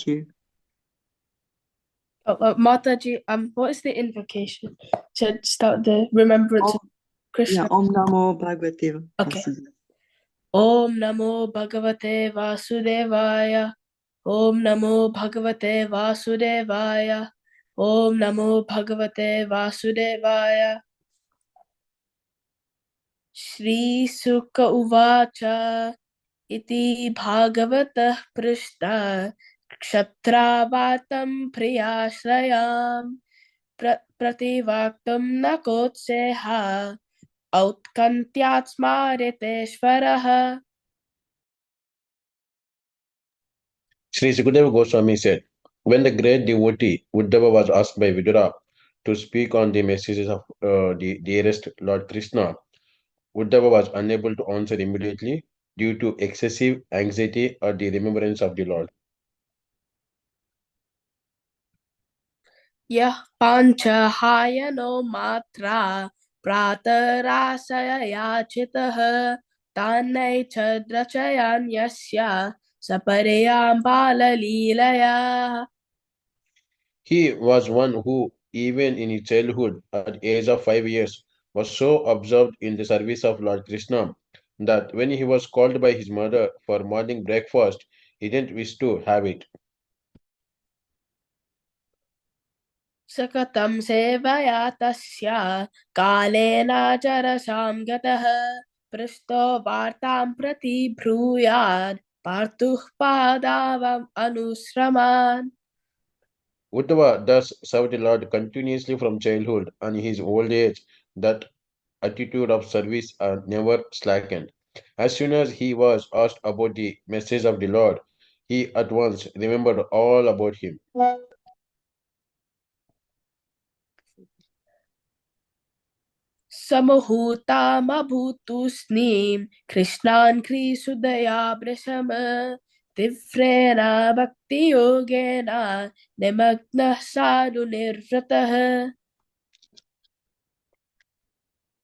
Thank you. Mataji, what is the invocation to start the remembrance of Krishna? Yeah, Om Namo Bhagavate Okay. Vasudevaya. Om Namo Bhagavate Vasudevaya. Om Namo Bhagavate Vasudevaya. Om Namo Bhagavate Vasudevaya. Shri Sukha Uvacha Iti Bhagavata Prishta Kshatravatam Priyashrayam Prativaktam Nakotseha Outkantyat Smariteshvaraha. Sri Sukadeva Goswami said, when the great devotee Uddhava was asked by Vidura to speak on the messages of the dearest Lord Krishna, Uddhava was unable to answer immediately due to excessive anxiety at the remembrance of the Lord. Yah panchahayano matra pratarasaya yachitah tanai chadrachayan yasya sapareyam balalilaya. He was one who, even in his childhood, at the age of 5 years, was so absorbed in the service of Lord Krishna that when he was called by his mother for morning breakfast, he didn't wish to have it. Sakatam sevaya tasya kalena charasam gatah prashto vartam prati bhruyad partuh padavam anusraman. Uddhava thus served the Lord continuously from childhood, and in his old age, that attitude of service never slackened. As soon as he was asked about the message of the Lord, he at once remembered all about him. Samuhutam abhutusnim Krishnan krisudaya brisham Tivrena bhakti yogena nimagna sadhu nirvratah.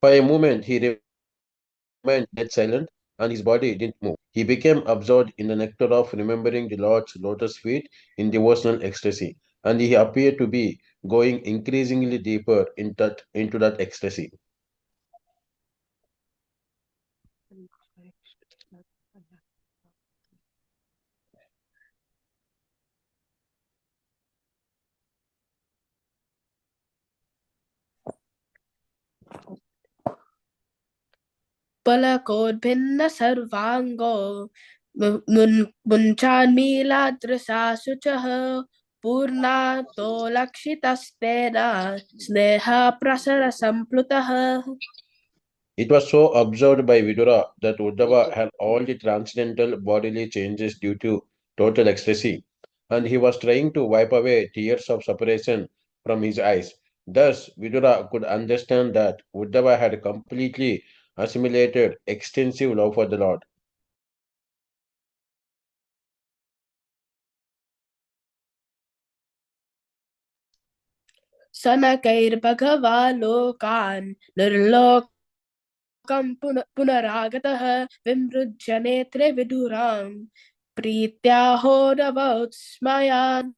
For a moment, he remained dead silent, and his body didn't move. He became absorbed in the nectar of remembering the Lord's lotus feet in devotional ecstasy, and he appeared to be going increasingly deeper into that ecstasy. Palakodbhinna sarvango munchanmiladrisa suchah Purnato lakshitastena sneha prasara samplutah. It was so observed by Vidura that Uddhava had all the transcendental bodily changes due to total ecstasy, and he was trying to wipe away tears of separation from his eyes. Thus, Vidura could understand that Uddhava had completely assimilated extensive love for the Lord. Sanakair lokan nirlokam punaragatah vimrujya netre viduram prityahodavautsmayan.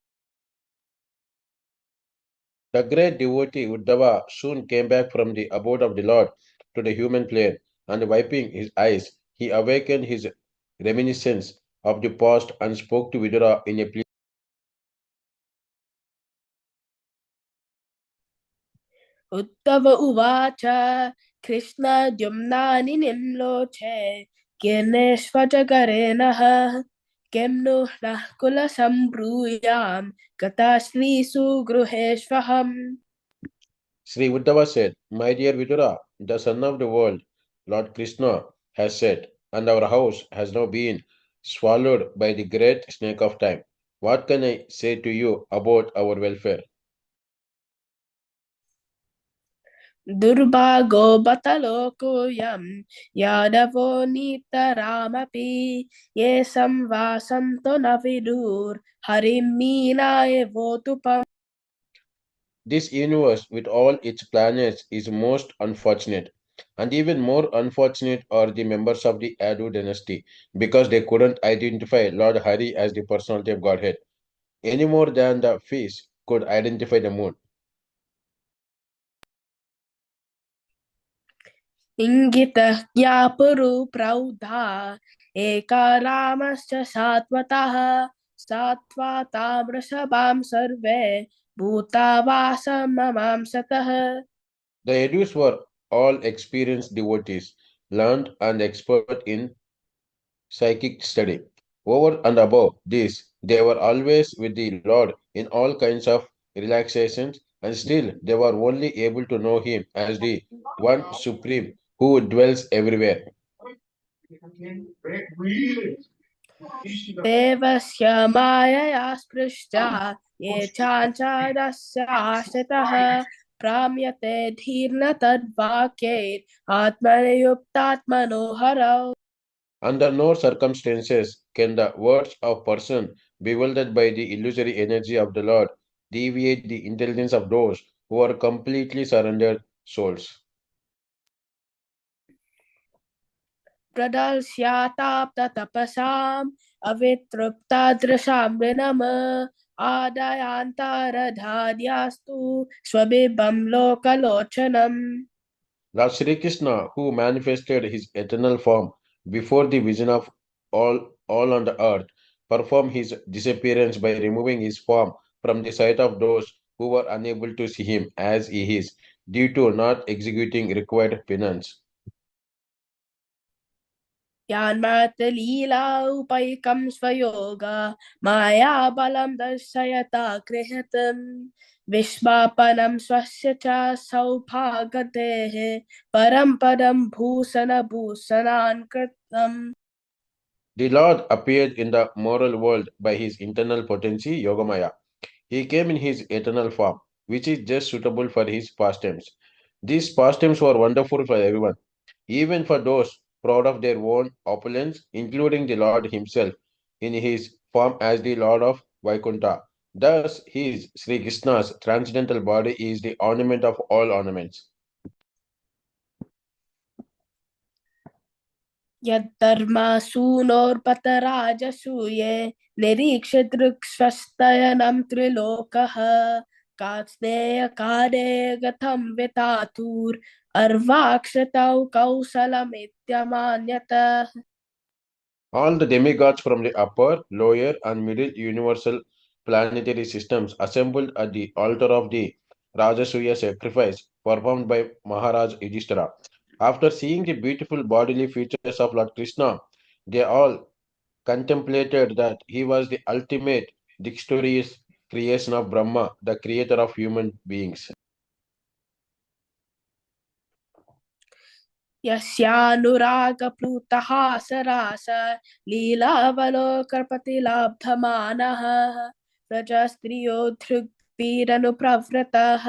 The great devotee Uddhava soon came back from the abode of the Lord to the human plane, and wiping his eyes, he awakened his reminiscence of the past and spoke to Vidura in a plea. Uttava uvacha Krishna dyumnani nimloche kirneshvajagarena Kemno kula sambruyam Katashri sugruheshvaham. Sri Uddhava said, my dear Vidura, the Son of the world, Lord Krishna, has said, and our house has now been swallowed by the great snake of time. What can I say to you about our welfare? Durbago bataloko yam Yadavo nitaramapi Ye samvasanto navidur Harimina evotupam. This universe, with all its planets, is most unfortunate. And even more unfortunate are the members of the Adu dynasty because they couldn't identify Lord Hari as the personality of Godhead. any more than the fish could identify the moon. इंगितः ज्ञापुरु प्रौधा एकारामश्च सात्वतः सात्वा तामृषभां survey भूतावासममांसतः. The Yadus were all experienced devotees, learned and expert in psychic study. Over and above this, they were always with the Lord in all kinds of relaxations, and still they were only able to know Him as the One Supreme who dwells everywhere. देवस्य मायया स्पृष्टा ये चाञ्चरस्य आश्रितः भ्राम्यते धीर्न तद्वाक्यैः आत्मनियुक्तात्मनो हरौ. Under no circumstances can the words of person bewildered by the illusory energy of the Lord deviate the intelligence of those who are completely surrendered souls. प्रदर्श्याताप्ततपसाम् अवितृप्तादृशां नृनम आदयान्तरधार्यास्तु स्वबिम्बं लोकलोचनम्. Lord Sri Krishna, who manifested his eternal form before the vision of all on the earth, performed his disappearance by removing his form from the sight of those who were unable to see him as he is, due to not executing required penance. यान्मातलीला उपैकं स्वयोग मायाबलं दर्शयता गृहतम् विश्वापनं स्वस्य च सौभागतेः परं पदं भूषणभूषणान् कृतम्. The Lord appeared in the moral world by his internal potency, Yogamaya. He came in his eternal form, which is just suitable for his pastimes. These pastimes were wonderful for everyone, even for those proud of their own opulence, including the Lord himself, in his form as the Lord of Vaikuntha. Thus, his Sri Krishna's transcendental body is the ornament of all ornaments. यद्धर्मासूनोर्पतराजसूये निरीक्ष्य दृक्स्वस्तयनं त्रिलोकः कात्स्नेयकारे गतं वितातुर् कौशलमित्यमान्यतः. All the demigods from the upper, lower, and middle universal planetary systems assembled at the altar of the Rajasuya sacrifice performed by Maharaj Yudhishthira. After seeing the beautiful bodily features of Lord Krishna, they all contemplated that he was the ultimate dexterous creation of Brahma, the creator of human beings. यस्यानुरागप्लुतः सरास लीलावलोकपतिलाब्धमानः प्रजस्त्रियो धृग्भिरनुप्रवृतः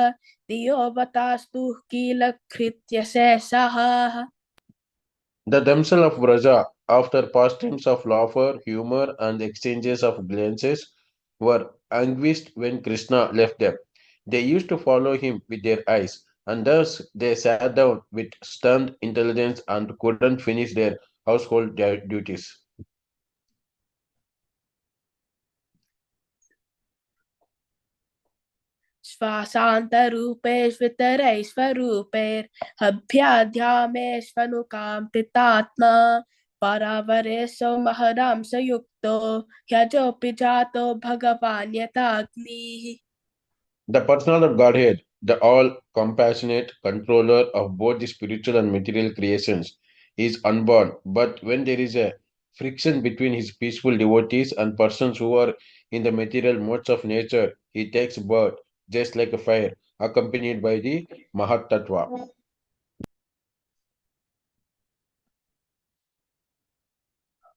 दियोवतास्तु कीलकृत्य शेषः. The damsel of Vraja, after pastimes of laughter, humor, and exchanges of glances, were anguished when Krishna left them. They used to follow him with their eyes, and thus they sat down with stunned intelligence and couldn't finish their household duties. श्वासान्तरूपैस्वितरैस्वरूपैर्हभ्याध्यामेष्वनुकाम्पितात्मा परावरेशो महदांसयुक्तो ह्यजोऽपि जातो भगवान् यथाग्निः. The personal of Godhead, the all compassionate controller of both the spiritual and material creations, is unborn. But when there is a friction between his peaceful devotees and persons who are in the material modes of nature, he takes birth just like a fire, accompanied by the Mahat Tattva.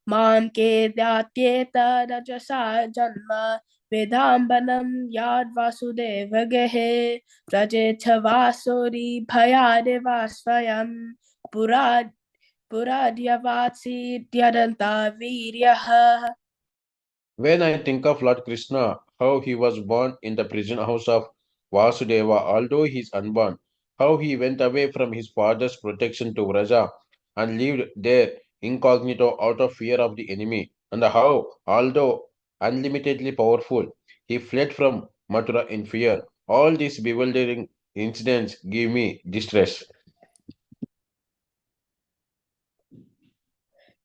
मां केद्यात्येतरजसा जन्म विदाम्बनं याद्वासुदेवगेहे व्रजेच्छ वासुरी भयादेवा स्वयं पुरा पुराड्यवात्सीद्यदन्ता वीर्यः. When I think of Lord Krishna, how he was born in the prison house of Vasudeva, although he is unborn, how he went away from his father's protection to Vraja and lived there incognito out of fear of the enemy, and how, although unlimitedly powerful, he fled from Mathura in fear. All these bewildering incidents give me distress.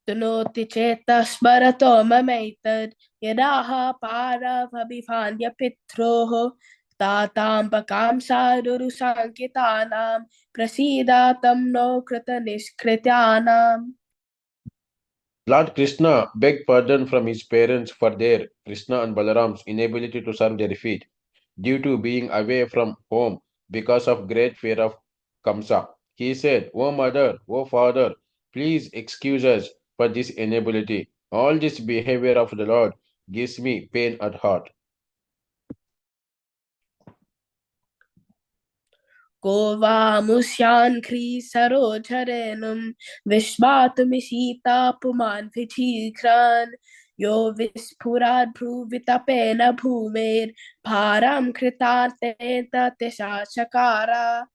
Tunoti cheta smarato mamaitad yadaha paravabhivanya pitroho tatambakam saduru sankitanam prasidatam no krita niskrityanam. Lord Krishna begged pardon from his parents for their Krishna and Balaram's inability to serve their feet due to being away from home because of great fear of Kamsa. He said, "O mother, O father, please excuse us for this inability. All this behavior of the Lord gives me pain at heart." Govamusyan kri sarojarenum vishvatumi sita puman vichikran yo vispurad bhruvitapena bhumer bharam kritante tateshachakara.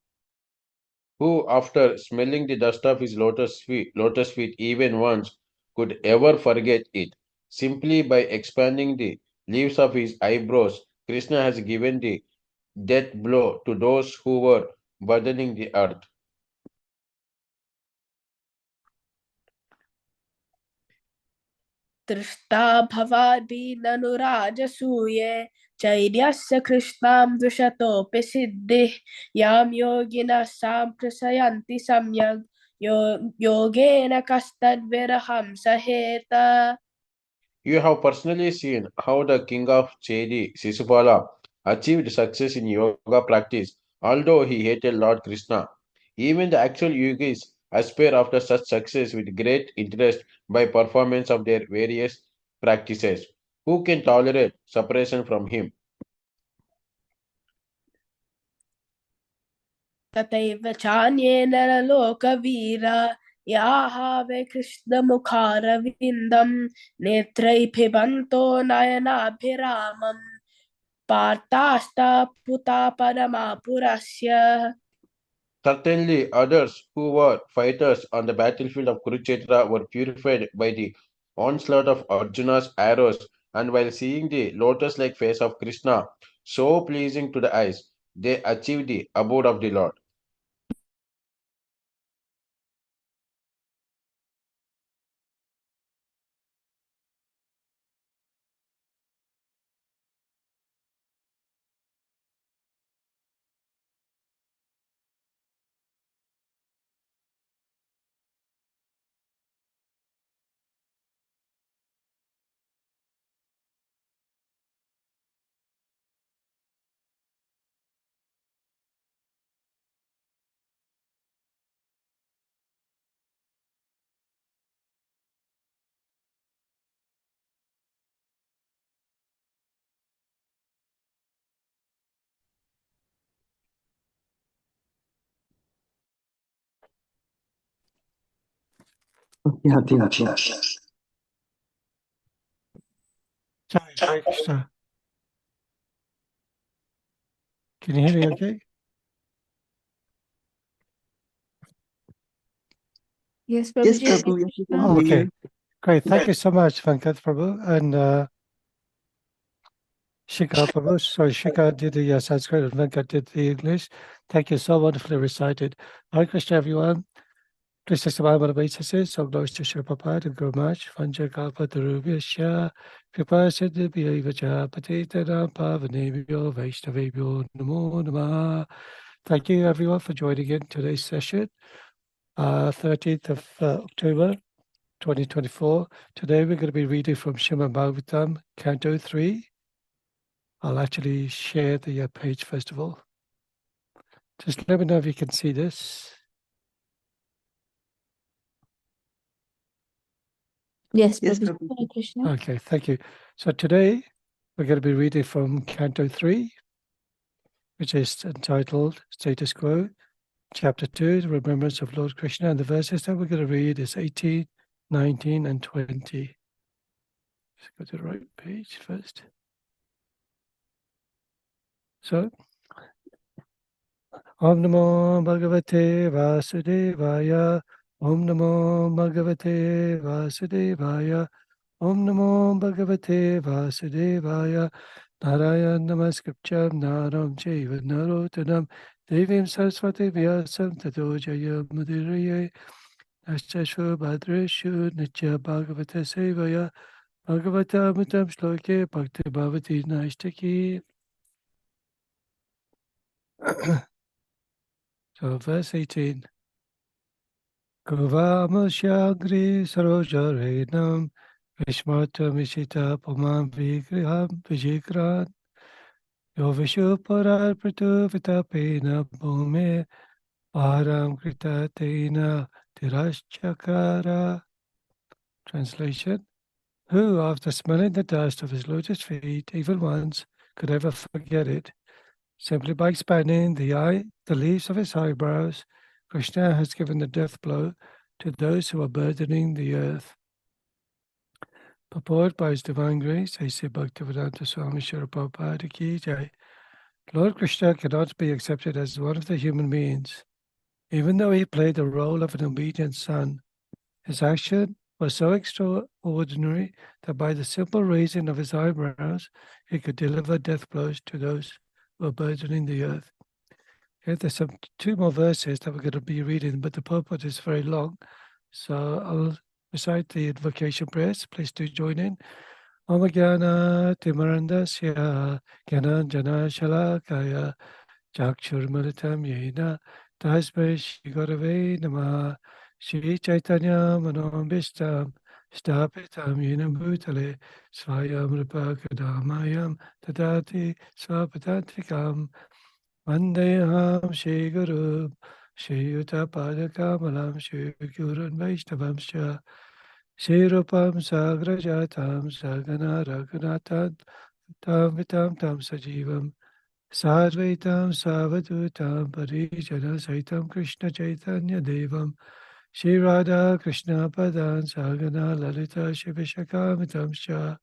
Who, after smelling the dust of his lotus feet even once, could ever forget it? Simply by expanding the leaves of his eyebrows, Krishna has given the death blow to those who were burdening the earth. Trishta bhavadi nanurajasuye chairyasya krishnam dvishatopi siddhi yam yogina samprasayanti samyag yogena kastad viraham saheta. You have personally seen how the king of Chedi, Sisupala, achieved success in yoga practice, although he hated Lord Krishna. Even the actual yogis aspire after such success with great interest by performance of their various practices. Who can tolerate separation from him? Tataiva chanyena lokavira yahave krishna mukharavindam netrai pibanto nayanabhiramam partasta puta paramapurasya. Certainly, others who were fighters on the battlefield of Kurukshetra were purified by the onslaught of Arjuna's arrows, and while seeing the lotus like face of Krishna, so pleasing to the eyes, they achieved the abode of the Lord. Yeah, yeah, yeah. Sorry, Krishna. Can you hear me okay? Yes, Yes, Prabhuji. Prabhu, yes, we can Oh, hear okay. you. Great. Thank you so much, Venkat Prabhu. And Shikha Prabhu. Sorry, Shikha did the Sanskrit and Venkat did the English. Thank you. So wonderfully recited. Hare Krishna, everyone. Krishna Samaya Baitase, so glories to Shri Prabhupada and Guru Maharaj, Vanja Kalpa Durubhyasya, Kripa Siddhibhya Vacha, Patitanam Pavanebhyo, Vaishnavebhyo, Namo Namaha. Thank you, everyone, for joining in today's session, 13th of October, 2024. Today we're going to be reading from Srimad Bhagavatam, Canto 3. I'll actually share the page first of all. Just let me know if you can see this. Yes, Yes, Prabhuji. Prabhu. Hare Krishna. Okay, thank you. So today we're going to be reading from Canto 3, which is entitled Status Quo, Chapter 2, the Remembrance of Lord Krishna, and the verses that we're going to read is 18, 19, and 20. Let's go to the right page first. So, Om Namo Bhagavate Vasudevaya, Om Namo Bhagavate Vasudevaya, Om Namo Bhagavate Vasudevaya, Narayan Namaskritcham Naram Chaiva Narotanam Devim Saraswati Vyasam Tato Jayamudiraye Ashtashu Bhadreshu Nitya Bhagavata Sevaya Bhagavata Mutam Shloke Bhakti Bhavati Naishtaki. So verse 18. Gurvamashyagri Sarojarenam Vishmata Mishita Pumam Vigriham Vijikran Yo Vishuparar Pratu Vitapena Bhume Param Kritatena Tirashchakara. Translation. Who, after smelling the dust of his lotus feet even once, could ever forget it? Simply by expanding the leaves of his eyebrows, Krishna has given the death blow to those who are burdening the earth. Purport by His Divine Grace, A.C. Bhaktivedanta Swami Srila Prabhupada Ki Jai. Lord Krishna cannot be accepted as one of the human beings. Even though he played the role of an obedient son, his action was so extraordinary that by the simple raising of his eyebrows, he could deliver death blows to those who are burdening the earth. Okay, there's two more verses that we're going to be reading, but the purport is very long. So I'll recite the invocation prayers. Please do join in. Om Jnana Timarandasya Jnana Shalakaya Chakshurmaritam Yena Tasmai Shri Gurave Namah Shri Chaitanya Manobishtam Stapitam Yena Bhutale Svayam Rupa Kadamayam Tadati Svapatantrikam Vandeham Shri Guru Shri Yuta Padakamalam Shri Gurun Vaishnavamscha Shri Rupam Sagrajatam Sagana Raghunathan Tam Vitam Tam Sajivam Sadvaitam Savadutam Parijana Saitam Krishna Chaitanya Devam Shri Radha Krishna Padan Sagana Lalita Shivishakamitam Shah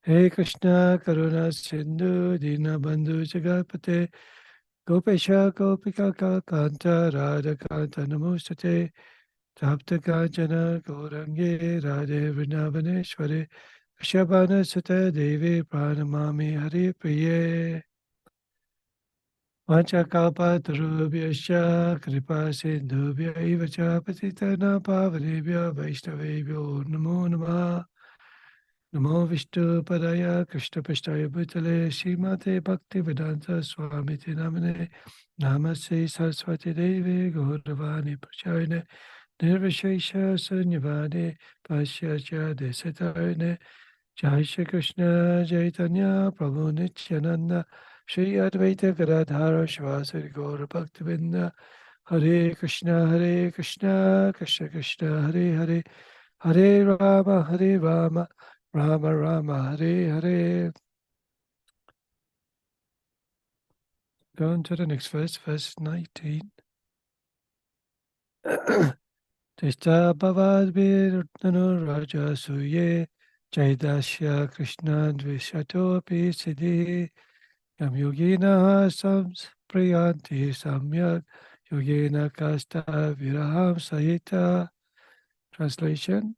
He Krishna Karuna Sindhu Dina Bandhu Jagapate Gopesha Gopika Kanta Radha Kanta Namustate Tapta Kanchana Gaurange Radhe Vrindavaneshwari Vishabhana Sutta Devi Pranamami Hari Priye Vanchakalpatarubhyascha kripa sindhubhya eva cha patitana pavanebhya vaishnavebhyo namo namah. Namo Vishnu Padaya Krishna Pashtaya Bhutale Srimate Bhakti Vedanta Swamiti Namane Namaste Saraswati Devi Gauravani Prachayane Nirvishesha Sunyavade Pashyasya Desatarane Jai Shri Krishna Chaitanya Prabhu Nityananda Shri Advaita Gadadhara Shivasari Gaura Bhaktivinda Hare Krishna Krishna Krishna Hare Hare Hare Rama Rama Rama Hare Hare. Go on to the next verse, verse 19. Tista Bhavad Virutanu Raja Suye Chaidasya Krishna Dvishato Api Siddhi Yam Yogina Samspriyanti Samyak Yogina Kasta Viraham Sahita. Translation.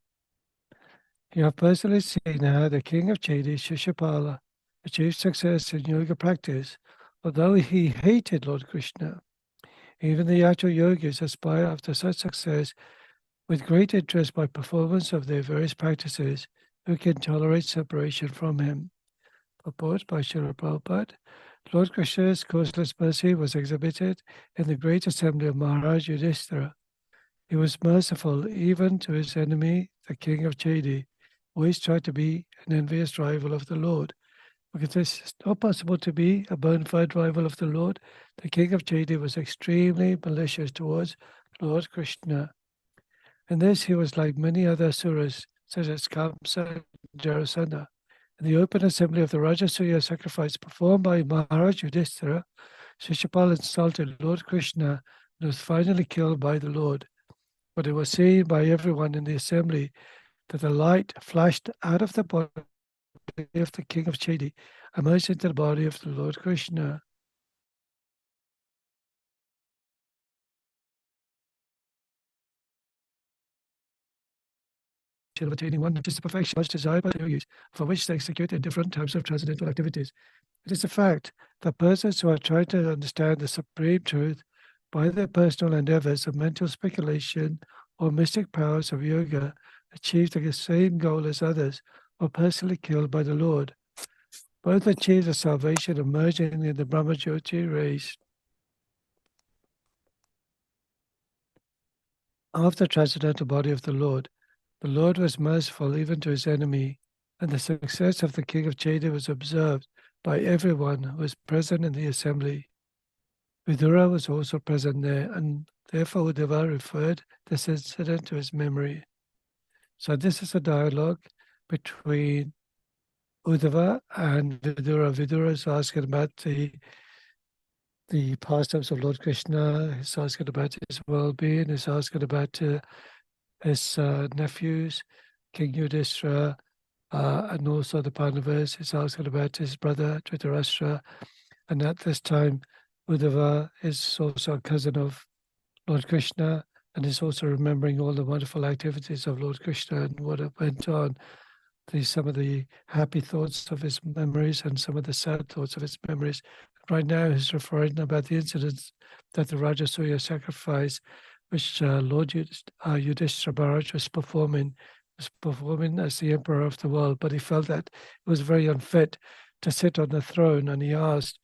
You have personally seen how the king of Chedi, Shishapala, achieved success in yoga practice, although he hated Lord Krishna. Even the actual yogis aspire after such success with great interest by performance of their various practices who can tolerate separation from him. Purport by Srila Prabhupada. Lord Krishna's causeless mercy was exhibited in the great assembly of Maharaj Yudhishthira. He was merciful even to his enemy, the king of Chedi, who always tried to be an envious rival of the Lord. Because it's not possible to be a bona fide rival of the Lord, the king of Chedi was extremely malicious towards Lord Krishna. In this, he was like many other asuras, such as Kamsa and Jarasandha. In the open assembly of the Rajasuya sacrifice performed by Maharaj Yudhishthira, Shishapal insulted Lord Krishna and was finally killed by the Lord. But it was seen by everyone in the assembly that the light flashed out of the body of the king of Chedi, emerged into the body of the Lord Krishna. till of attaining one, which is the perfection much desired by the yogis, for which they execute different types of transcendental activities. It is a fact that persons who are trying to understand the supreme truth by their personal endeavors of mental speculation or mystic powers of yoga achieve the same goal as others or personally killed by the Lord. Both achieve the salvation of merging in the Brahmajyoti rays. Of the transcendental body of the Lord was merciful even to his enemy, and the success of the king of Cheda was observed by everyone who was present in the assembly. Vidura was also present there, and therefore Uddhava referred this incident to his memory. So this is a dialogue between Uddhava and Vidura. Vidura is asking about the pastimes of Lord Krishna. He's asking about his well-being. He's asking about his nephews, King Yudhishthira, and also the Pandavas. He's asking about his brother Dhritarashtra. And at this time, Uddhava is also a cousin of Lord Krishna, and is also remembering all the wonderful activities of Lord Krishna and what went on. Some of the happy thoughts of his memories and some of the sad thoughts of his memories. Right now, he's referring about the incidents that the Rajasuya sacrifice, which Lord Yudhishthira Maharaj was performing as the emperor of the world, but he felt that it was very unfit to sit on the throne, and he asked,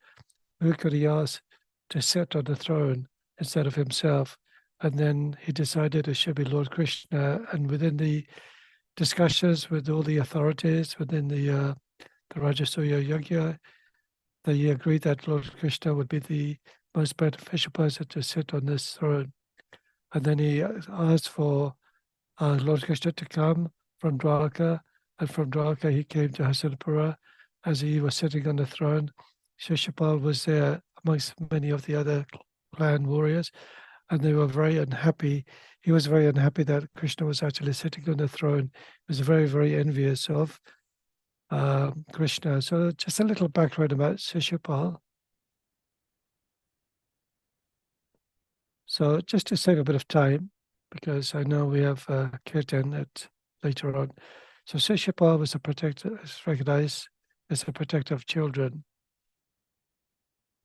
who could he ask to sit on the throne instead of himself? And then he decided it should be Lord Krishna, and within the discussions with all the authorities within the Rajasuya Yajna, they agreed that Lord Krishna would be the most beneficial person to sit on this throne. And then he asked for Lord Krishna to come from Dwarka, and from Dwarka he came to Hastinapura. As he was sitting on the throne, Shishupal was there amongst many of the other clan warriors, and they were very unhappy. He was very unhappy that Krishna was actually sitting on the throne. He was very, very envious of Krishna. So just a little background about Shishupal. So just to save a bit of time, because I know we have Kirtan later on. So Shishupal was a protector, is recognized as a protector of children.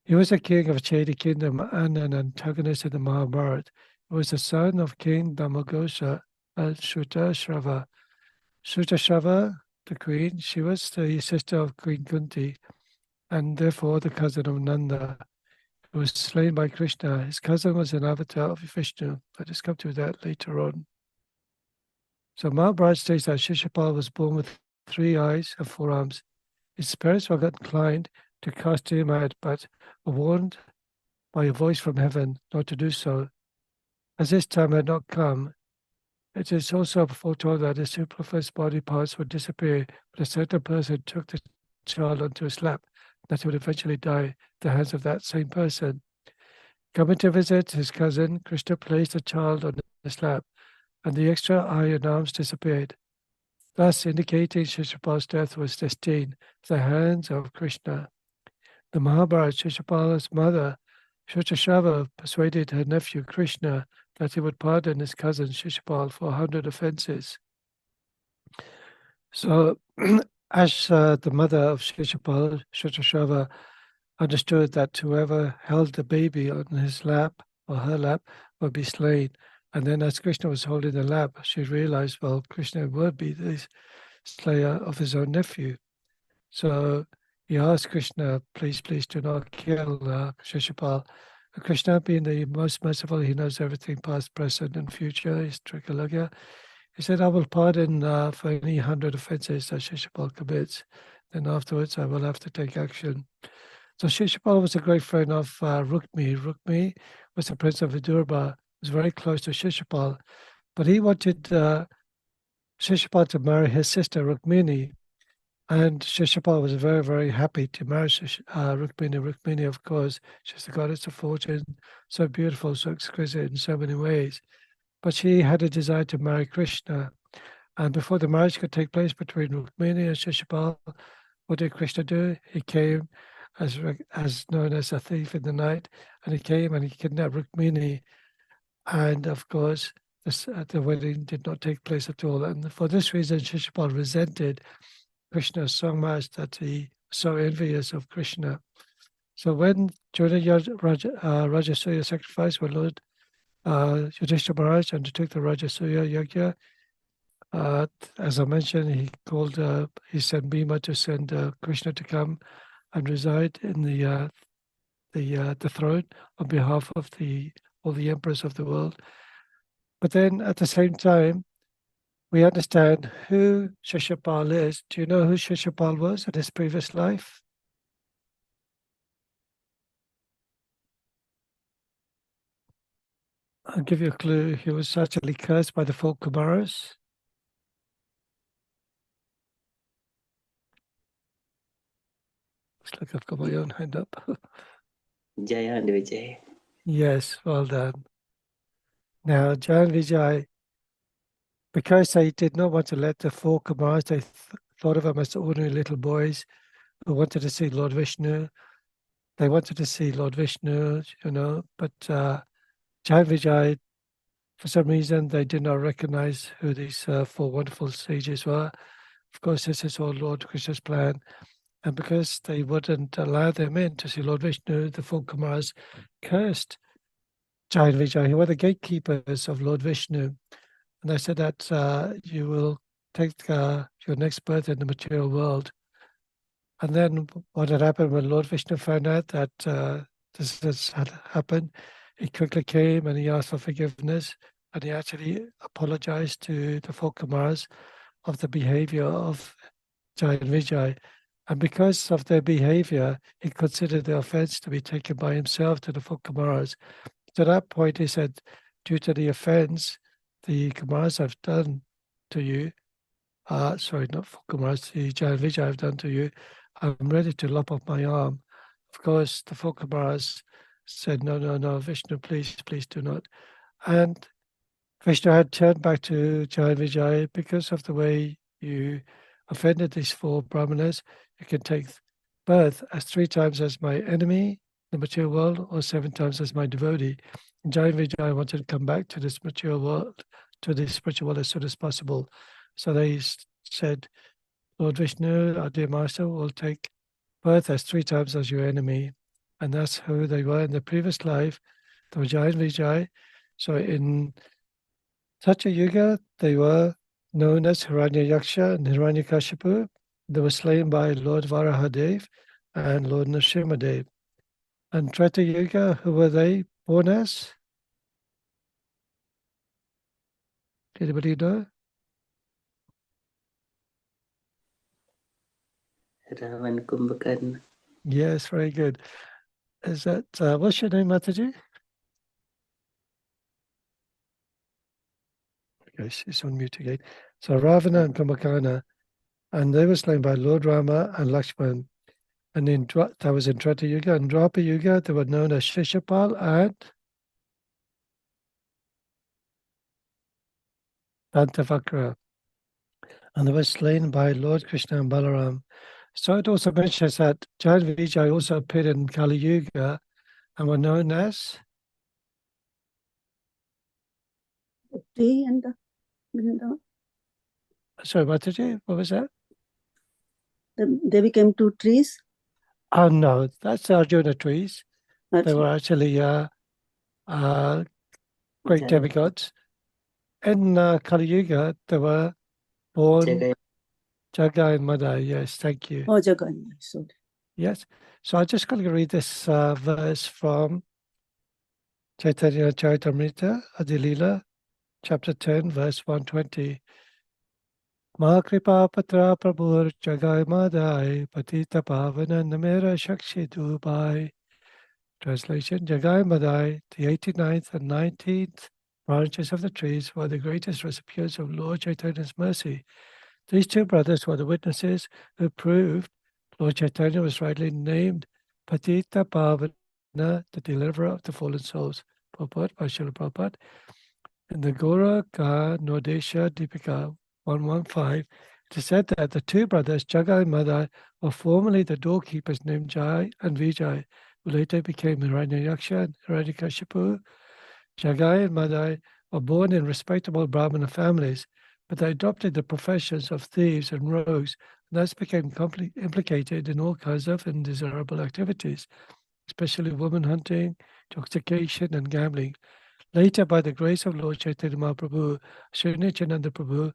He was a king of Chedi kingdom and an antagonist in the Mahabharata. He was the son of King Dhamagosha and Shrutashrava. Shrutashrava, the queen, she was the sister of Queen Kunti, and therefore the cousin of Nanda, who was slain by Krishna. His cousin was an avatar of Vishnu. I'll just come to that later on. So Mahabharata states that Shishupal was born with 3 eyes and 4 arms. His parents were inclined to cast him out, but were warned by a voice from heaven not to do so. As this time had not come, it is also foretold that the superfluous body parts would disappear, but a certain person took the child onto his lap, that he would eventually die at the hands of that same person. Coming to visit his cousin, Krishna placed the child on his lap, and the extra eye and arms disappeared, thus indicating Shishupal's death was destined at the hands of Krishna. The Mahabharata, Shishupal's mother, Shrutashrava, persuaded her nephew Krishna that he would pardon his cousin Shishupal for 100 offenses. So, as the mother of Shishupal, Shrutashrava, understood that whoever held the baby on his lap or her lap would be slain. And then as Krishna was holding the lap, she realized, well, Krishna would be the slayer of his own nephew. So he asked Krishna, please do not kill Shishupal. Krishna, being the most merciful, he knows everything past, present, and future. He's Trikalagya. He said, I will pardon for any 100 offenses that Shishupal commits. Then afterwards, I will have to take action. So Shishupal was a great friend of Rukmi. Rukmi was the prince of Vidurba, was very close to Shishupal. But he wanted Shishupal to marry his sister, Rukmini. And Shishupal was very, very happy to marry Rukmini. Rukmini, of course, she's the goddess of fortune, so beautiful, so exquisite in so many ways. But she had a desire to marry Krishna. And before the marriage could take place between Rukmini and Shishupal, what did Krishna do? He came as known as a thief in the night, and he came and he kidnapped Rukmini. And of course, the wedding did not take place at all. And for this reason, Shishupal resented Krishna so much that he was so envious of Krishna. So when during the Rajasuya sacrifice, when Lord Yudhishthira Maharaj undertook the Rajasuya Yajna, as I mentioned, he sent Bhima to send Krishna to come and reside in the throne on behalf of all the emperors of the world. But then at the same time, we understand who Shishupal is. Do you know who Shishupal was in his previous life? I'll give you a clue. He was actually cursed by the four Kumaras. Looks like I've got my own hand up. Jaya and Vijay. Yes, well done. Now, Jaya and Vijay, because they did not want to let the four Kumaras, they thought of them as ordinary little boys who wanted to see Lord Vishnu. They wanted to see Lord Vishnu, but Jaya and Vijay, for some reason, they did not recognize who these four wonderful sages were. Of course, this is all Lord Krishna's plan. And because they wouldn't allow them in to see Lord Vishnu, the four Kumaras cursed Jaya and Vijay, who were the gatekeepers of Lord Vishnu. And they said that you will take your next birth in the material world. And then what had happened when Lord Vishnu found out that this had happened, he quickly came and he asked for forgiveness, and he actually apologized to the four Kumaras of the behavior of Jaya and Vijay. And because of their behavior, he considered the offense to be taken by himself to the four Kumaras. To that point, he said, due to the offense the Kumaras have done to you, sorry, not four Kumaras, the Jaya and Vijay have done to you, I'm ready to lop off my arm. Of course, the four Kumaras said, no, Vishnu, please do not. And Vishnu had turned back to Jaya and Vijay because of the way you offended these four Brahmanas. You can take birth as 3 times as my enemy, the material world, or 7 times as my devotee. And Jaya and Vijay wanted to come back to this material world, to the spiritual world as soon as possible. So they said, Lord Vishnu, our dear master, will take birth as 3 times as your enemy. And that's who they were in the previous life. They were Jaya and Vijay. So in Satya Yuga, they were known as Hiranyayaksha and Hiranyakashipu. They were slain by Lord Varahadev and Lord Nrsimhadev. And Treta Yuga, who were they born as? Anybody know? Ravan Kumbhakarna. Yes, very good. Is that, what's your name, Mataji? Okay, she's on mute again. So Ravana and Kumbhakarna, and they were slain by Lord Rama and Lakshman. And that was in Treta Yuga. And Dwapara Yuga, they were known as Shishupal and Dantavakra. And they were slain by Lord Krishna and Balaram. So it also mentions that Jaya and Vijay also appeared in Kali Yuga and were known as Tree and the sorry, Mataji, what was that? they became 2 trees. Oh no, that's the Arjuna trees. They Achha. were actually great Jaya. demigods. In Kali Yuga, they were born Jagai. Jagai and Madai. Yes, thank you. Oh, Jagai. Sorry. Yes. So I'm just going to read this verse from Chaitanya Charitamrita Adilila, chapter 10, verse 120. Mahakripa Patra Prabhur Jagai Madai Patita Pavana Namera Shakshi Dubai. Translation: Jagai Madai, the 89th and 19th branches of the trees, were the greatest recipients of Lord Chaitanya's mercy. These 2 brothers were the witnesses who proved Lord Chaitanya was rightly named Patita Pavana, the deliverer of the fallen souls. Prabhupada, by Srila Prabhupada. In the Gora Ka Nordesha Deepika 115, it is said that the 2 brothers, Jagai and Madai, were formerly the doorkeepers named Jai and Vijay, who later became Hiranyayaksha and Hiranyakashipu. Jagai and Madai were born in respectable Brahmana families, but they adopted the professions of thieves and rogues, and thus became implicated in all kinds of undesirable activities, especially woman hunting, intoxication, and gambling. Later, by the grace of Lord Chaitanya Mahaprabhu, Sri Nityananda Prabhu,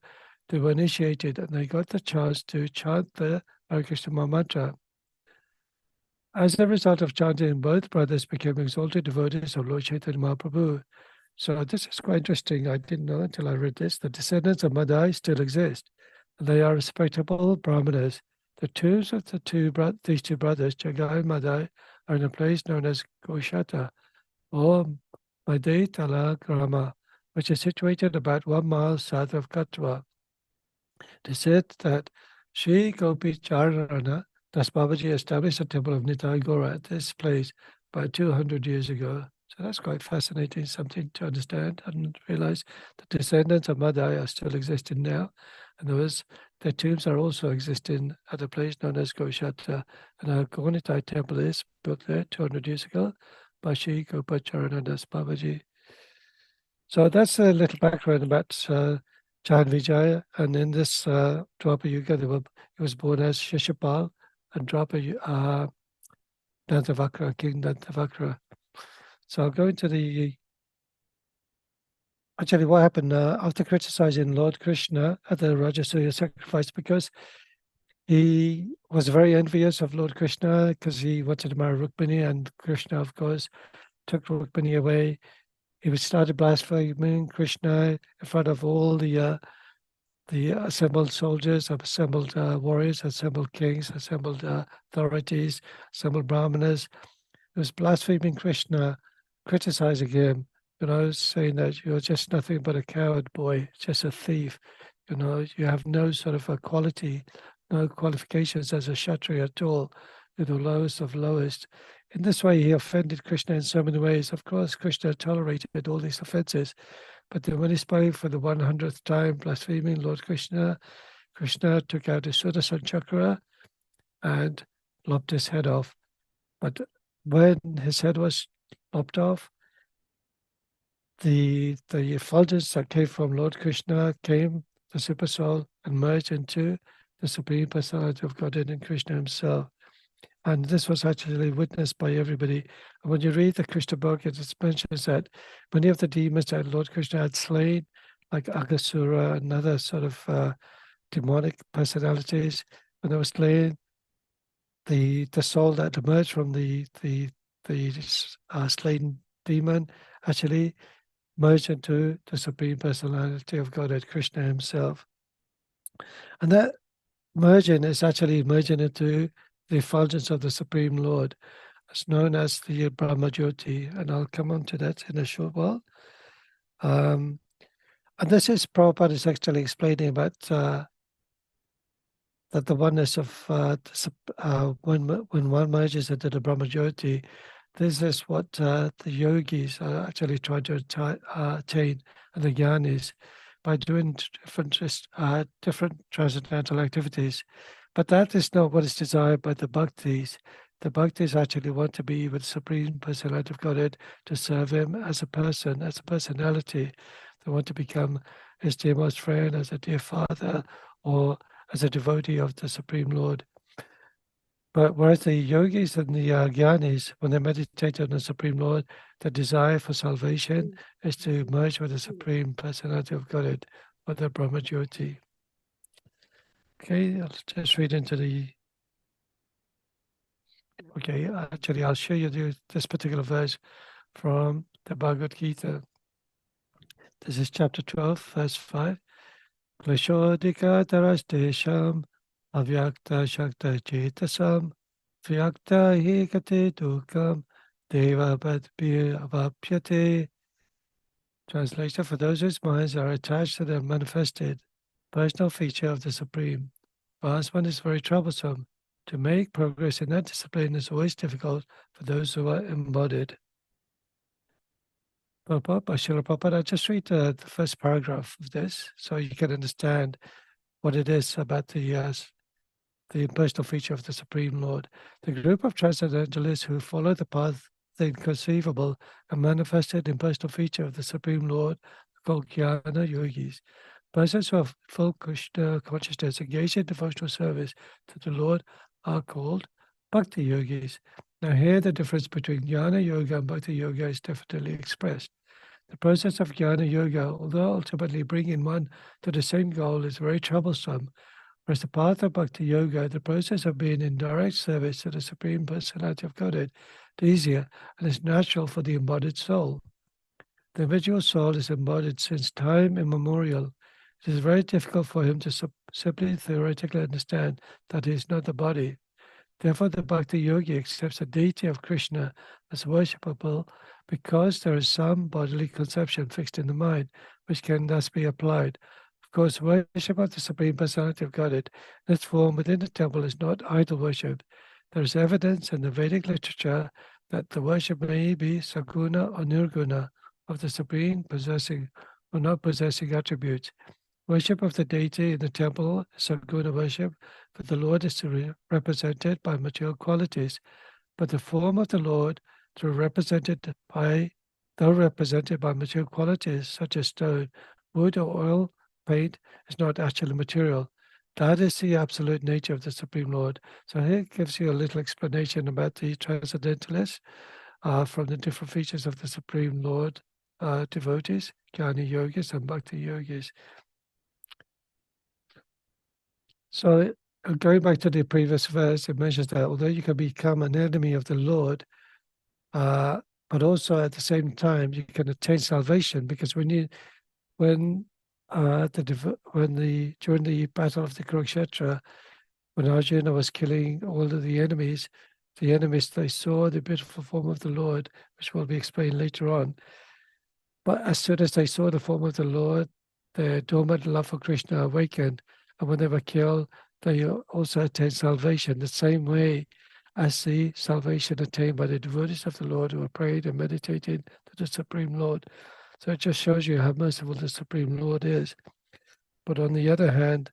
they were initiated and they got the chance to chant the Hare Krishna Maha Mantra. As a result of chanting, both brothers became exalted devotees of Lord Chaitanya Mahaprabhu. So this is quite interesting. I didn't know until I read this. The descendants of Madai still exist. They are respectable Brahmanas. The tombs of these two brothers, Jagai and Madai, are in a place known as Goshata, or Madai Tala Grama, which is situated about 1 mile south of Katwa. It is said that Sri Gopi Charana Das Babaji established a temple of Nitai Gora at this place about 200 years ago. So that's quite fascinating, something to understand. I didn't realize the descendants of Madai are still existing now. And their tombs are also existing at a place known as Goshata. And a Gornitai temple is built there 200 years ago by Sri Gopa Charana Das Babaji. So that's a little background about Jahan Vijaya. And in this Dwapar Yuga, he was born as Shishapal and Dwapar Dantavakra, King Dantavakra. So I'll go into actually what happened after criticizing Lord Krishna at the Rajasuya sacrifice, because he was very envious of Lord Krishna because he wanted to marry Rukmini, and Krishna, of course, took Rukmini away. He started blaspheming Krishna in front of all the assembled soldiers, assembled warriors, assembled kings, assembled authorities, assembled brahmanas. He was blaspheming Krishna, criticizing him, saying that you're just nothing but a coward boy, just a thief. You have no sort of a quality, no qualifications as a Kshatriya at all. You're the lowest of lowest. In this way, he offended Krishna in so many ways. Of course, Krishna tolerated all these offenses. But then when he spoke for the 100th time, blaspheming Lord Krishna, Krishna took out his Sudarshan chakra and lopped his head off. But when his head was lopped off, the effulgence that came from Lord Krishna came, the Super Soul, and merged into the Supreme Personality of Godhead in Krishna himself. And this was actually witnessed by everybody. And when you read the Krishna book, it mentions that many of the demons that Lord Krishna had slain, like Agasura and other sort of demonic personalities, when they were slain, the soul that emerged from the slain demon actually merged into the Supreme Personality of Godhead, Krishna himself. And that merging is actually merging into the effulgence of the Supreme Lord. It's known as the Brahma Jyoti, and I'll come on to that in a short while. And this is Prabhupada is actually explaining about that the oneness of when one merges into the Brahma Jyoti, this is what the yogis are actually trying to attain, and the jnanis, by doing different transcendental activities. But that is not what is desired by the bhaktis. The bhaktis actually want to be with the Supreme Personality of Godhead, to serve him as a person, as a personality. They want to become his dearest friend, as a dear father, or as a devotee of the Supreme Lord. But whereas the yogis and the jnanis, when they meditate on the Supreme Lord, the desire for salvation is to merge with the Supreme Personality of Godhead, or the Brahma Jyoti. Okay, I'll just read into the... Okay, actually, I'll show you this particular verse from the Bhagavad Gita. This is chapter 12, verse 5. Kleshodika tarastesham avyakta shakta chetasam vyakta hikate dukam deva badbir avapyate. Translation: for those whose minds are attached to the manifested personal feature of the Supreme, whilst one is very troublesome. To make progress in that discipline is always difficult for those who are embodied. Srila Prabhupada, I'll just read the first paragraph of this so you can understand what it is about the impersonal feature of the Supreme Lord. The group of transcendentalists who follow the path, the inconceivable and manifested impersonal feature of the Supreme Lord, called jnana yogis. Persons who have full Krishna consciousness engaged in devotional service to the Lord are called bhakti yogis. Now here the difference between jnana yoga and bhakti yoga is definitely expressed. The process of jnana yoga, although ultimately bringing one to the same goal, is very troublesome. Whereas the path of bhakti yoga, the process of being in direct service to the Supreme Personality of Godhead, is easier and is natural for the embodied soul. The individual soul is embodied since time immemorial. It is very difficult for him to simply theoretically understand that he is not the body. Therefore, the bhakti yogi accepts the deity of Krishna as worshipable because there is some bodily conception fixed in the mind, which can thus be applied. Of course, worship of the Supreme Personality of Godhead in its form within the temple is not idol worship. There is evidence in the Vedic literature that the worship may be saguna or nirguna, of the Supreme possessing or not possessing attributes. Worship of the deity in the temple is saguna worship, but the Lord is represented by material qualities. But the form of the Lord, though represented by material qualities such as stone, wood, or oil, paint, is not actually material. That is the absolute nature of the Supreme Lord. So here it gives you a little explanation about the transcendentalists from the different features of the Supreme Lord devotees, Jnana Yogis and Bhakti Yogis. So going back to the previous verse, it mentions that although you can become an enemy of the Lord, but also at the same time you can attain salvation, because during the battle of the Kurukshetra, when Arjuna was killing all of the enemies, they saw the beautiful form of the Lord, which will be explained later on. But as soon as they saw the form of the Lord, their dormant love for Krishna awakened, and when they were killed, they also attained salvation, the same way as the salvation attained by the devotees of the Lord who are prayed and meditating to the Supreme Lord. So it just shows you how merciful the Supreme Lord is. But on the other hand,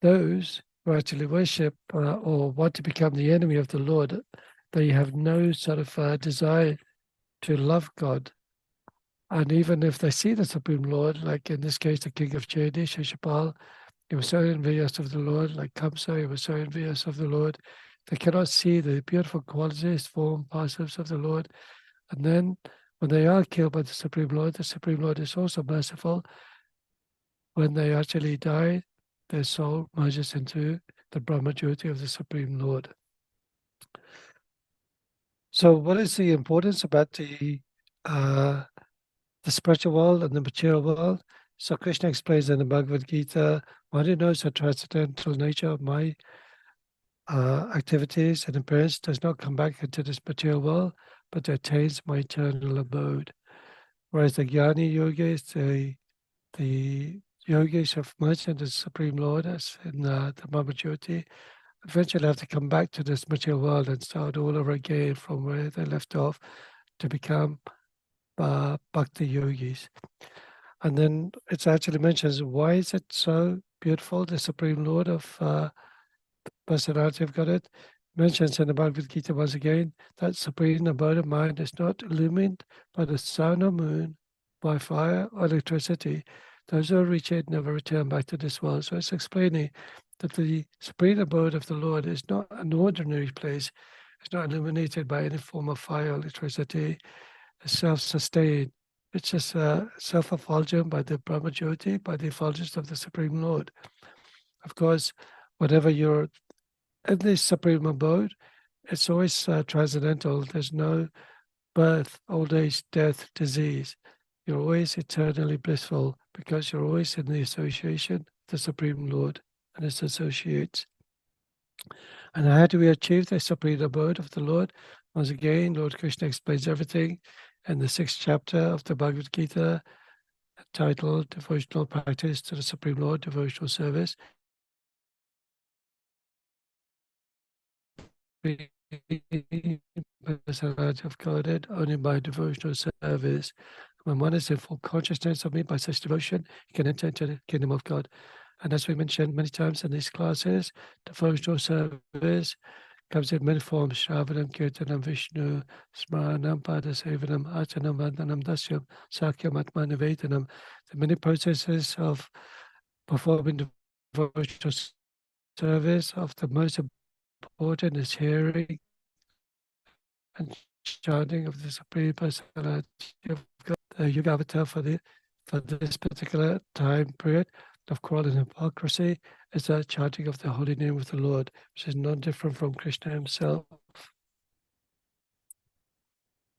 those who actually worship or want to become the enemy of the Lord, they have no sort of desire to love God. And even if they see the Supreme Lord, like in this case, the king of Chedi, Sheshapal, he was so envious of the Lord, like Kamsa, he was so envious of the Lord. They cannot see the beautiful qualities, form, passives of the Lord. And then when they are killed by the Supreme Lord is also merciful. When they actually die, their soul merges into the Brahma Jyoti of the Supreme Lord. So what is the importance about the spiritual world and the material world? So Krishna explains in the Bhagavad Gita, one who knows the transcendental nature of my activities and appearance does not come back into this material world, but attains my eternal abode. Whereas the Jnani yogis, the yogis have merged into the Supreme Lord as in the Brahma Jyoti, eventually have to come back to this material world and start all over again from where they left off to become Bhakti yogis. And then it actually mentions, why is it so beautiful, the Supreme Lord of Personality of Godhead? Mentions in the Bhagavad Gita once again that supreme abode of mind is not illumined by the sun or moon, by fire or electricity. Those who reach it never return back to this world. So it's explaining that the supreme abode of the Lord is not an ordinary place. It's not illuminated by any form of fire or electricity. It's self-sustained. It's just self-effulgent by the Brahma Jyoti, by the effulgence of the Supreme Lord. Of course, whatever you're in this Supreme Abode, it's always transcendental. There's no birth, old age, death, disease. You're always eternally blissful because you're always in the association of the Supreme Lord and His associates. And how do we achieve the Supreme Abode of the Lord? Once again, Lord Krishna explains everything in the 6th chapter of the Bhagavad Gita, titled Devotional Practice to the Supreme Lord, Devotional Service. Personality of Godhead only by devotional service. When one is in full consciousness of me by such devotion, he can enter into the kingdom of God. And as we mentioned many times in these classes, devotional service comes in many forms: Shravanam, Kirtanam, Vishnu, Smaranam, Padasevanam, Archanam, Vandanam, Dasyam, Sakyam, Atma, Nivedanam. The many processes of performing devotional service. Of the most important is hearing and chanting of the Supreme Personality of God, the Yuga Avatar for this particular time period of quarrel and hypocrisy is the chanting of the holy name of the Lord, which is not different from Krishna himself.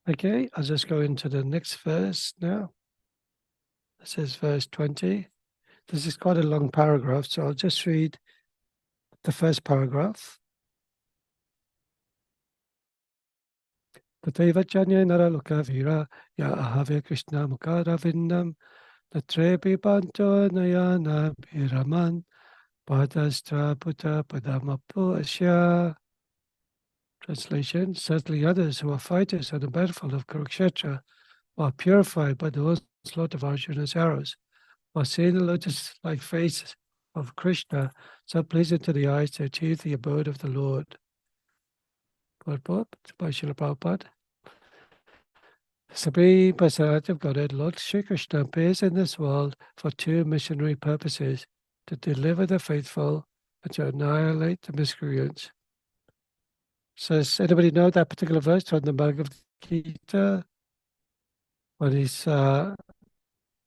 Okay, I'll just go into the next verse now. This is verse 20. This is quite a long paragraph, so I'll just read the first paragraph. Tateva chanya naraloka vira ya ahave Krishna mukaravindam natrepi pancho nayana bhiraman padastra puta padamapu asya. Translation: certainly others who are fighters on the battlefield of Kurukshetra are purified by the onslaught of Arjuna's arrows, while seeing the lotus-like face of Krishna so pleasing to the eyes to achieve the abode of the Lord. Purport by Srila Prabhupada. The Supreme Personality of Godhead, Lord Sri Krishna, appears in this world for two missionary purposes: to deliver the faithful and to annihilate the miscreants. So does anybody know that particular verse from the Bhagavad Gita? When he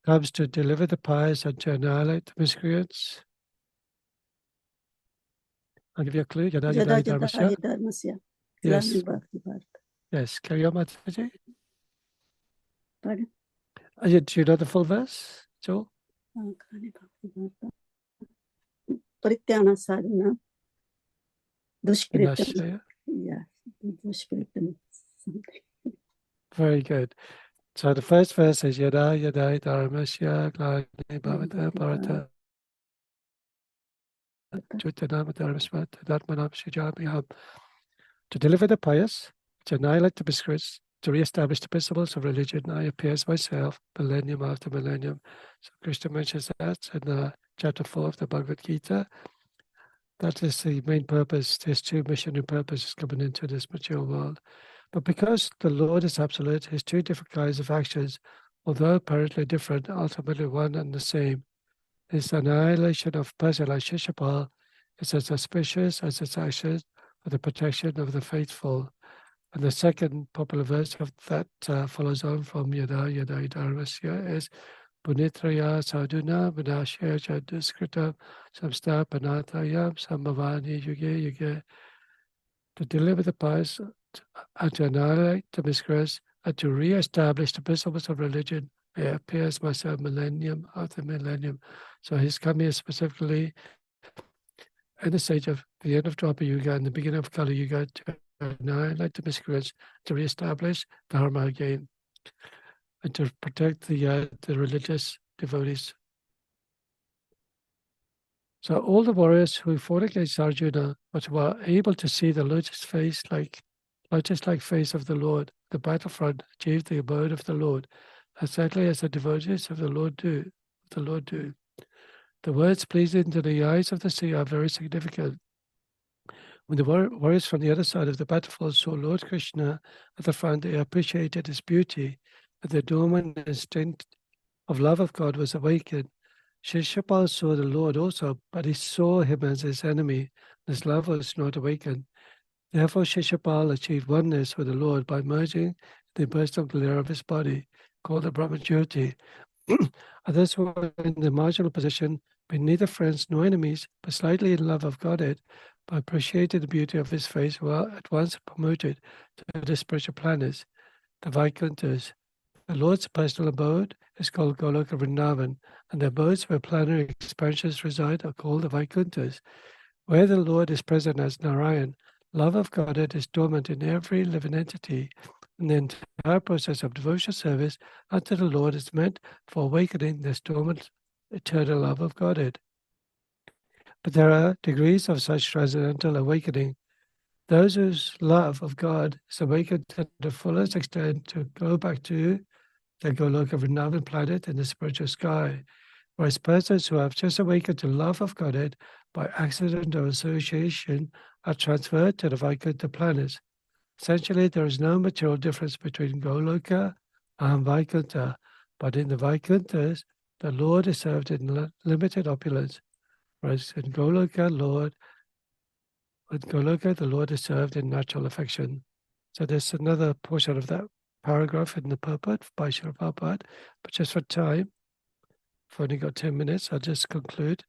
comes to deliver the pious and to annihilate the miscreants? I'll give you a clue. Yada Yada yada yada dharmasya. dharmasya. Yes. Glaring bhakti bharata. Yes. Carry on, Mataji. Pardon? Do you know the full verse, Joel? Glaring bhakti bharata. Parityana sadhana. Dushkritam. Vinashaya. Yeah, dushkritam. Something. Very good. So the first verse is Yada Yada Dharmasya Glani Bhavata Bharata Chutanama Dharmasvat Dharmanam Shijamiham. To deliver the pious, to annihilate the miscreants, to re-establish the principles of religion, I appear as myself, millennium after millennium. So Krishna mentions that in chapter 4 of the Bhagavad Gita. That is the main purpose. There's two missionary purposes coming into this material world. But because the Lord is absolute, his two different kinds of actions, although apparently different, ultimately one and the same. His annihilation of person like Shishapal is as auspicious as its action for the protection of the faithful. And the second popular verse of that follows on from Yada Yada Dharmasya is Punitraya Sadhuna Vinashya Chaduskritam Samstapanatayam Sambhavani Yuge Yuge. To deliver the pious and to annihilate the miscreants and to re-establish the principles of religion, I appear as myself millennium after millennium. So he's coming specifically in the stage of the end of Dwapara Yuga and the beginning of Kali Yuga to annihilate the miscreants, to re-establish Dharma again, and to protect the religious devotees. So all the warriors who fought against Arjuna, but were able to see the lotus-like face of the Lord, the battlefront, achieved the abode of the Lord, exactly as the devotees of the Lord do. The words pleasing to the eyes of the sea are very significant. When the warriors from the other side of the battlefield saw Lord Krishna at the front, they appreciated his beauty, and the dormant instinct of love of God was awakened. Shishapal saw the Lord also, but he saw him as his enemy. His love was not awakened. Therefore, Shishapal achieved oneness with the Lord by merging the personal glare of his body, called the Brahmajyoti. Others were in the marginal position, being neither friends nor enemies, but slightly in love of Godhead, by appreciating the beauty of his face, were at once promoted to the spiritual planets, the Vaikunthas. The Lord's personal abode is called Goloka Vrindavan, and the abodes where planetary expansions reside are called the Vaikunthas. Where the Lord is present as Narayan, love of Godhead is dormant in every living entity, and the entire process of devotional service unto the Lord is meant for awakening this dormant eternal love of Godhead. But there are degrees of such transcendental awakening. Those whose love of God is awakened to the fullest extent to go back to the Goloka Vrindavan planet in the spiritual sky. whereas persons who have just awakened to love of Godhead by accident or association are transferred to the Vaikuntha planets. Essentially, there is no material difference between Goloka and Vaikuntha, but in the Vaikunthas, the Lord is served in limited opulence, whereas in Goloka, the Lord is served in natural affection. So there's another portion of that paragraph in the purport by Srila Prabhupada, but just for time, I've only got 10 minutes, I'll just conclude.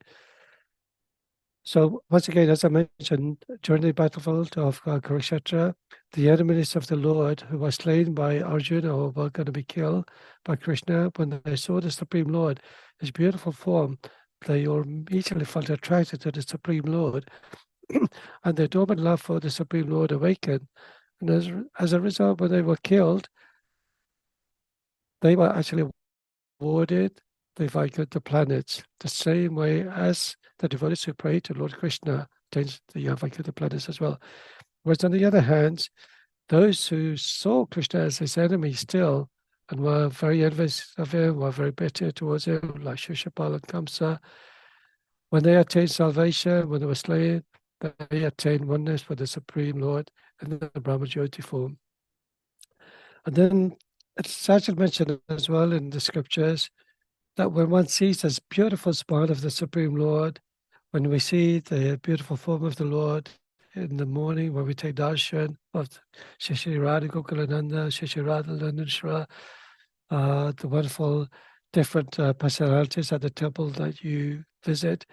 So once again, as I mentioned, during the battlefield of Kurukshetra, the enemies of the Lord who were slain by Arjuna or were going to be killed by Krishna, when they saw the Supreme Lord, his beautiful form, they all immediately felt attracted to the Supreme Lord, and their dormant love for the Supreme Lord awakened. And as a result, when they were killed, they were actually awarded the Vaikuntha planets, the same way as the devotees who pray to Lord Krishna attains the Vaikuntha planets as well. Whereas on the other hand, those who saw Krishna as his enemy still and were very envious of him, were very bitter towards him, like Shishapal and Kamsa, when they attained salvation, when they were slain, they attained oneness with the Supreme Lord in the Brahmajyoti form. And then it's actually mentioned as well in the scriptures that when one sees this beautiful smile of the Supreme Lord, when we see the beautiful form of the Lord in the morning, when we take darshan of Shri Radha Gokulananda, Shri Radha Landanshra, the wonderful different personalities at the temple that you visit,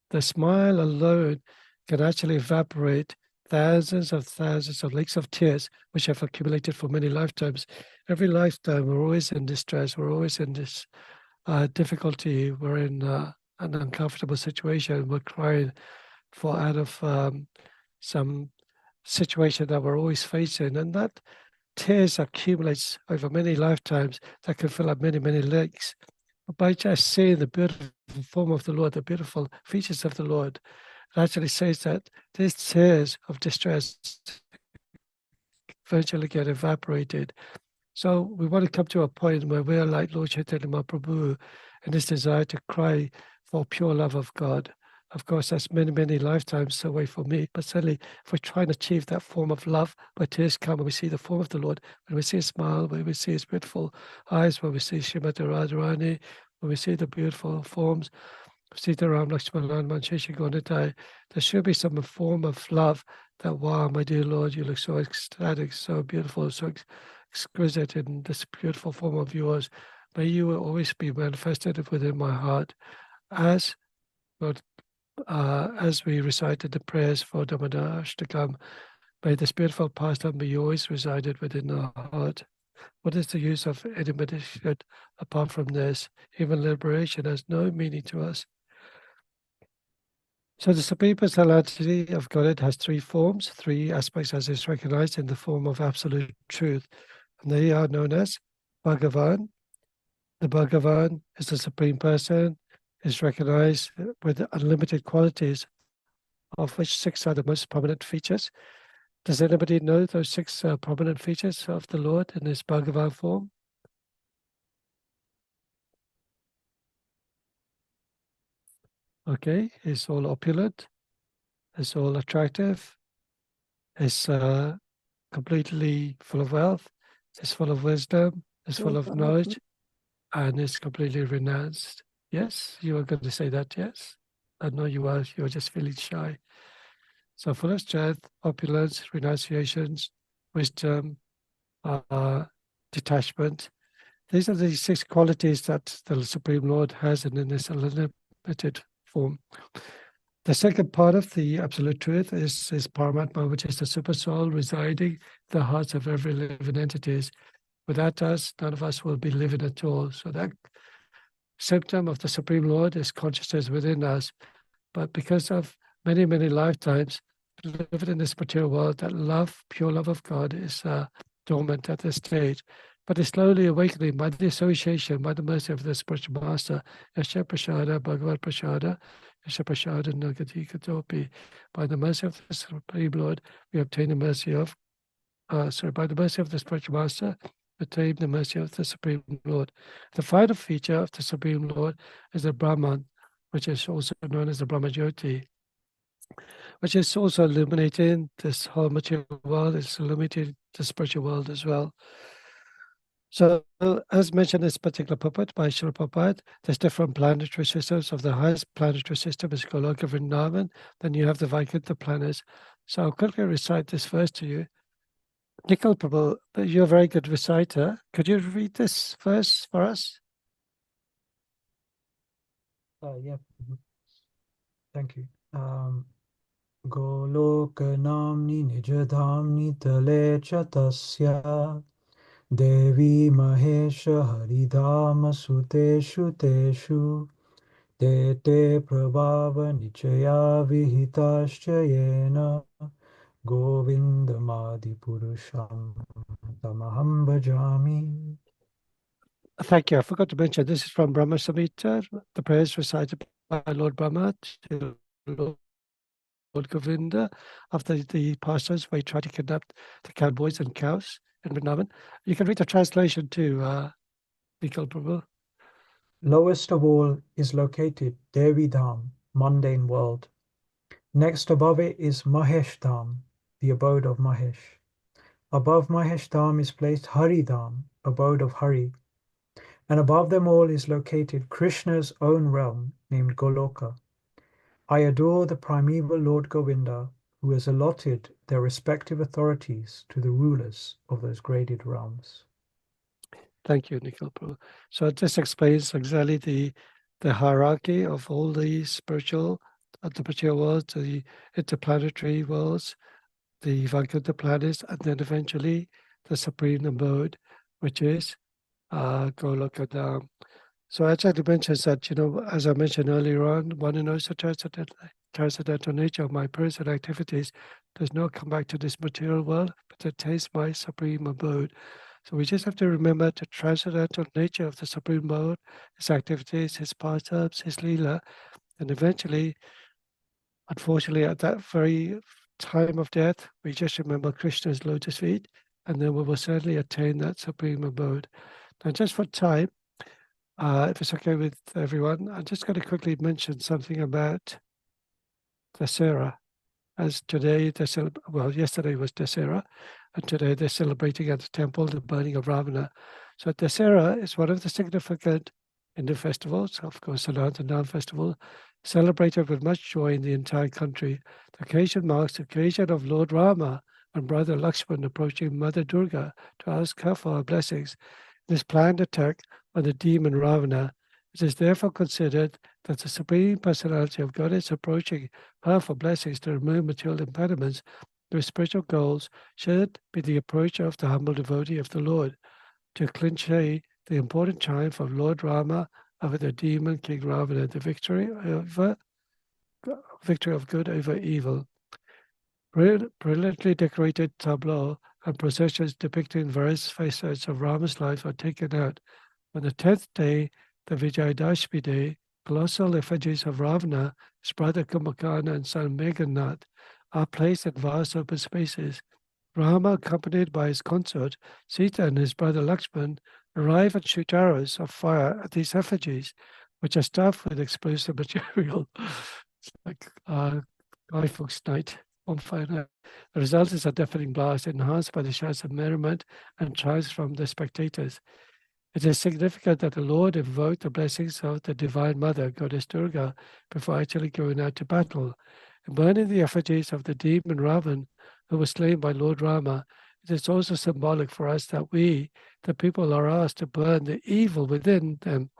the smile alone can actually evaporate thousands of lakes of tears which have accumulated for many lifetimes. Every lifetime, we're always in distress, we're always in this difficulty, we're in an uncomfortable situation, we're crying for out of some situation that we're always facing, and that tears accumulates over many lifetimes that can fill up many, many lakes. But by just seeing the beautiful form of the Lord, the beautiful features of the Lord, it actually says that these tears of distress eventually get evaporated. So we want to come to a point where we're like Lord Chaitanya Mahaprabhu in this desire to cry for pure love of God. Of course, that's many, many lifetimes away from me, but certainly if we try and achieve that form of love, where tears come and we see the form of the Lord, when we see his smile, when we see his beautiful eyes, when we see Srimati Radharani, when we see the beautiful forms, Sitaram, Lakshmana, Hanuman, Shesha, Gonitai, there should be some form of love that, wow, my dear Lord, you look so ecstatic, so beautiful, so exquisite in this beautiful form of yours. May you always be manifested within my heart as Lord, as we recited the prayers for Damodar Ashtakam. May this beautiful pastime be always resided within our heart. What is the use of any meditation apart from this? Even liberation has no meaning to us. So the Supreme Personality of Godhead has three forms, three aspects as is recognized in the form of absolute truth. And they are known as Bhagavan. The Bhagavan is the Supreme Person, is recognized with unlimited qualities, of which six are the most prominent features. Does anybody know those six prominent features of the Lord in his Bhagavan form? Okay, it's all opulent, it's all attractive, it's completely full of wealth, it's full of wisdom, it's full of knowledge, and it's completely renounced. Yes, you were going to say that, yes? I know you were just feeling shy. So full of strength, opulence, renunciations, wisdom, detachment. These are the six qualities that the Supreme Lord has in this unlimited form. The second part of the absolute truth is Paramatma, which is the super soul residing in the hearts of every living entities. Without us, none of us will be living at all. So that symptom of the Supreme Lord is consciousness within us. But because of many, many lifetimes living in this material world, that love, pure love of God is dormant at this stage. But it's slowly awakening by the association, by the mercy of the spiritual master, Yasha Prasada, Bhagavad Prasada, Yasha Prasada, Nagati Katopi. By the mercy of the Supreme Lord, we obtain the mercy of, by the mercy of the spiritual master, attain the mercy of the Supreme Lord. The final feature of the Supreme Lord is the Brahman, which is also known as the Brahma Jyoti, which is also illuminating this whole material world, it's illuminating the spiritual world as well. So, as mentioned in this particular puppet by Srila Prabhupada, there's different planetary systems. Of the highest planetary system is Goloka Vrindavan, then you have the Vaikuntha planets. So I'll quickly recite this verse to you. Nikhil Prabhu, you're a very good reciter. Could you read this verse for us? Yeah. Thank you. Golokanamni nijadhamni tale chatasya Devi Mahesha Haridhama Suteshu Teshu Te Te Prabhava Nichaya Vihitascha Govinda Madi Purusham Tamaham Bhajami. Thank you. I forgot to mention this is from Brahma Samhita, the prayers recited by Lord Brahma to Lord Govinda after the pastimes where he tried to kidnap the cowboys and cows in Vrindavan. You can read the translation too, Nikhil Prabhu. Lowest of all is located Devi Dham, mundane world. Next above it is Mahesh Dham, the abode of Mahesh. Above Mahesh Dham is placed Hari Dham, abode of Hari. And above them all is located Krishna's own realm named Goloka. I adore the primeval Lord Govinda, who has allotted their respective authorities to the rulers of those graded realms. Thank you, Nikhil Prabhu. So this explains exactly the hierarchy of all the spiritual, the material worlds, the interplanetary worlds, the Vaikuntha planets, and then eventually the supreme abode, which is Golokadam. So actually mentions that, as I mentioned earlier on, one knows the transcendental nature of my personal activities does not come back to this material world, but attains my supreme abode. So we just have to remember the transcendental nature of the Supreme Lord, his activities, his pastimes, his Leela, and eventually, unfortunately, at that very time of death, we just remember Krishna's lotus feet, and then we will certainly attain that Supreme Abode. Now, just for time, if it's okay with everyone, I'm just going to quickly mention something about Dasera. As today, yesterday was Dasera, and today they're celebrating at the temple the burning of Ravana. So Dasera is one of the significant Hindu festivals, of course, the Sanatana festival, celebrated with much joy in the entire country. The occasion marks the occasion of Lord Rama and brother Lakshman approaching Mother Durga to ask her for her blessings. In this planned attack on the demon Ravana, it is therefore considered that the Supreme Personality of God is approaching her for blessings to remove material impediments to spiritual goals should be the approach of the humble devotee of the Lord to clinch the important triumph of Lord Rama over the demon King Ravana, the victory of good over evil. Brilliantly decorated tableau and processions depicting various facets of Rama's life are taken out. On the 10th day, the Vijayadashmi day, colossal effigies of Ravana, his brother Kumbhakarna and son Meghanath are placed in vast open spaces. Rama, accompanied by his consort, Sita and his brother Lakshman, arrive and shoot arrows of fire at these effigies, which are stuffed with explosive material. It's like Guy Fawkes' night on fire night. The result is a deafening blast enhanced by the shouts of merriment and triumphs from the spectators. It is significant that the Lord invoked the blessings of the Divine Mother, Goddess Durga, before actually going out to battle. In burning the effigies of the demon Ravan, who was slain by Lord Rama, it is also symbolic for us that we, the people, are asked to burn the evil within them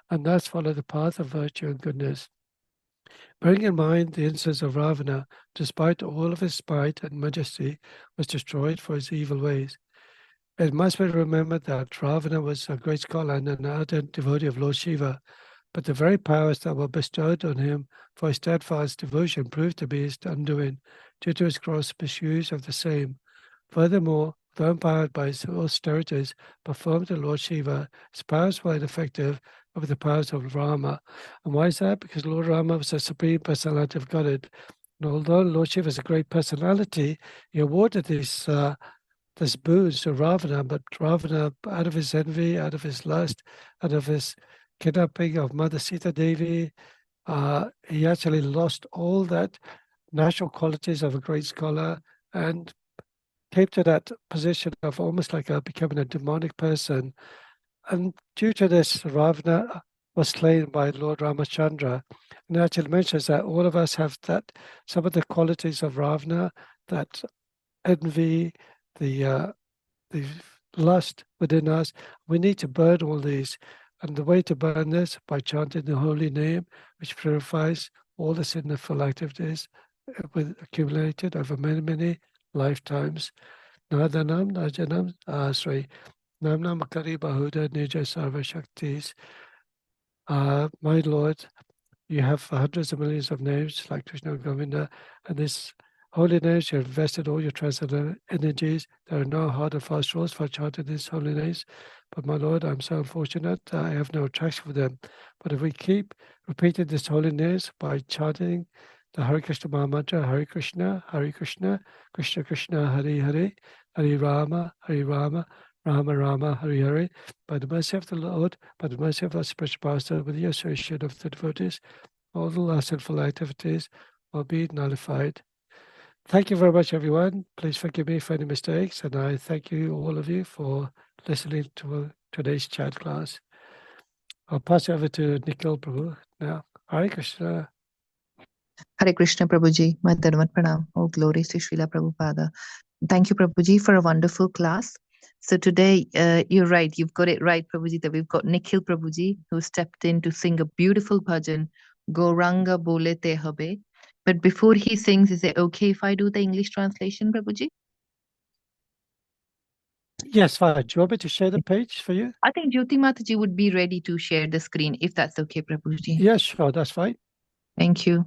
and thus follow the path of virtue and goodness. Bearing in mind the instance of Ravana, despite all of his spite and majesty, was destroyed for his evil ways. It must be remembered that Ravana was a great scholar and an ardent devotee of Lord Shiva, but the very powers that were bestowed on him for his steadfast devotion proved to be his undoing, due to his gross misuse of the same. Furthermore, though empowered by his austerities performed to Lord Shiva, his powers were ineffective over the powers of Rama. And why is that? Because Lord Rama was a supreme personality of Godhead. And although Lord Shiva is a great personality, he awarded these this boon to Ravana, but Ravana, out of his envy, out of his lust, out of his kidnapping of Mother Sita Devi, he actually lost all that natural qualities of a great scholar and came to that position of almost like becoming a demonic person. And due to this, Ravana was slain by Lord Ramachandra. And it actually mentions that all of us have that, some of the qualities of Ravana, that envy, the lust within us. We need to burn all these. And the way to burn this, by chanting the holy name, which purifies all the sinful activities with accumulated over many, many lifetimes. Nadanam, Najanam, Namnam Kari Bahuda Nija Sarva Shaktis. My Lord, you have hundreds of millions of names like Krishna and Govinda, and this holy names, you have invested all your transcendental energies. There are no hard and fast rules for chanting these holy names. But my Lord, I'm so unfortunate that I have no attraction for them. But if we keep repeating these holy names by chanting the Hare Krishna Maha Mantra, Hare Krishna, Krishna Krishna, Hare Hare, Hare Rama, Rama Rama, Hare Hare, by the mercy of the Lord, by the mercy of our spiritual master, with the association of the devotees, all the last sinful activities will be nullified. Thank you very much, everyone. Please forgive me for any mistakes, and I thank you, all of you, for listening to today's chat class. I'll pass it over to Nikhil Prabhu now. Hare Krishna. Hare Krishna, Prabhuji. My Dharmat Pranam. All glories to Srila Prabhupada. Thank you, Prabhuji, for a wonderful class. So today, you're right, you've got it right, Prabhuji, that we've got Nikhil Prabhuji, who stepped in to sing a beautiful bhajan, Gauranga Bole Te Habe. But before he sings, is it okay if I do the English translation, Prabhuji? Yes, fine. Do you want me to share the page for you? I think Jyoti Mataji would be ready to share the screen, if that's okay, Prabhuji. Yes, sure, that's fine. Thank you.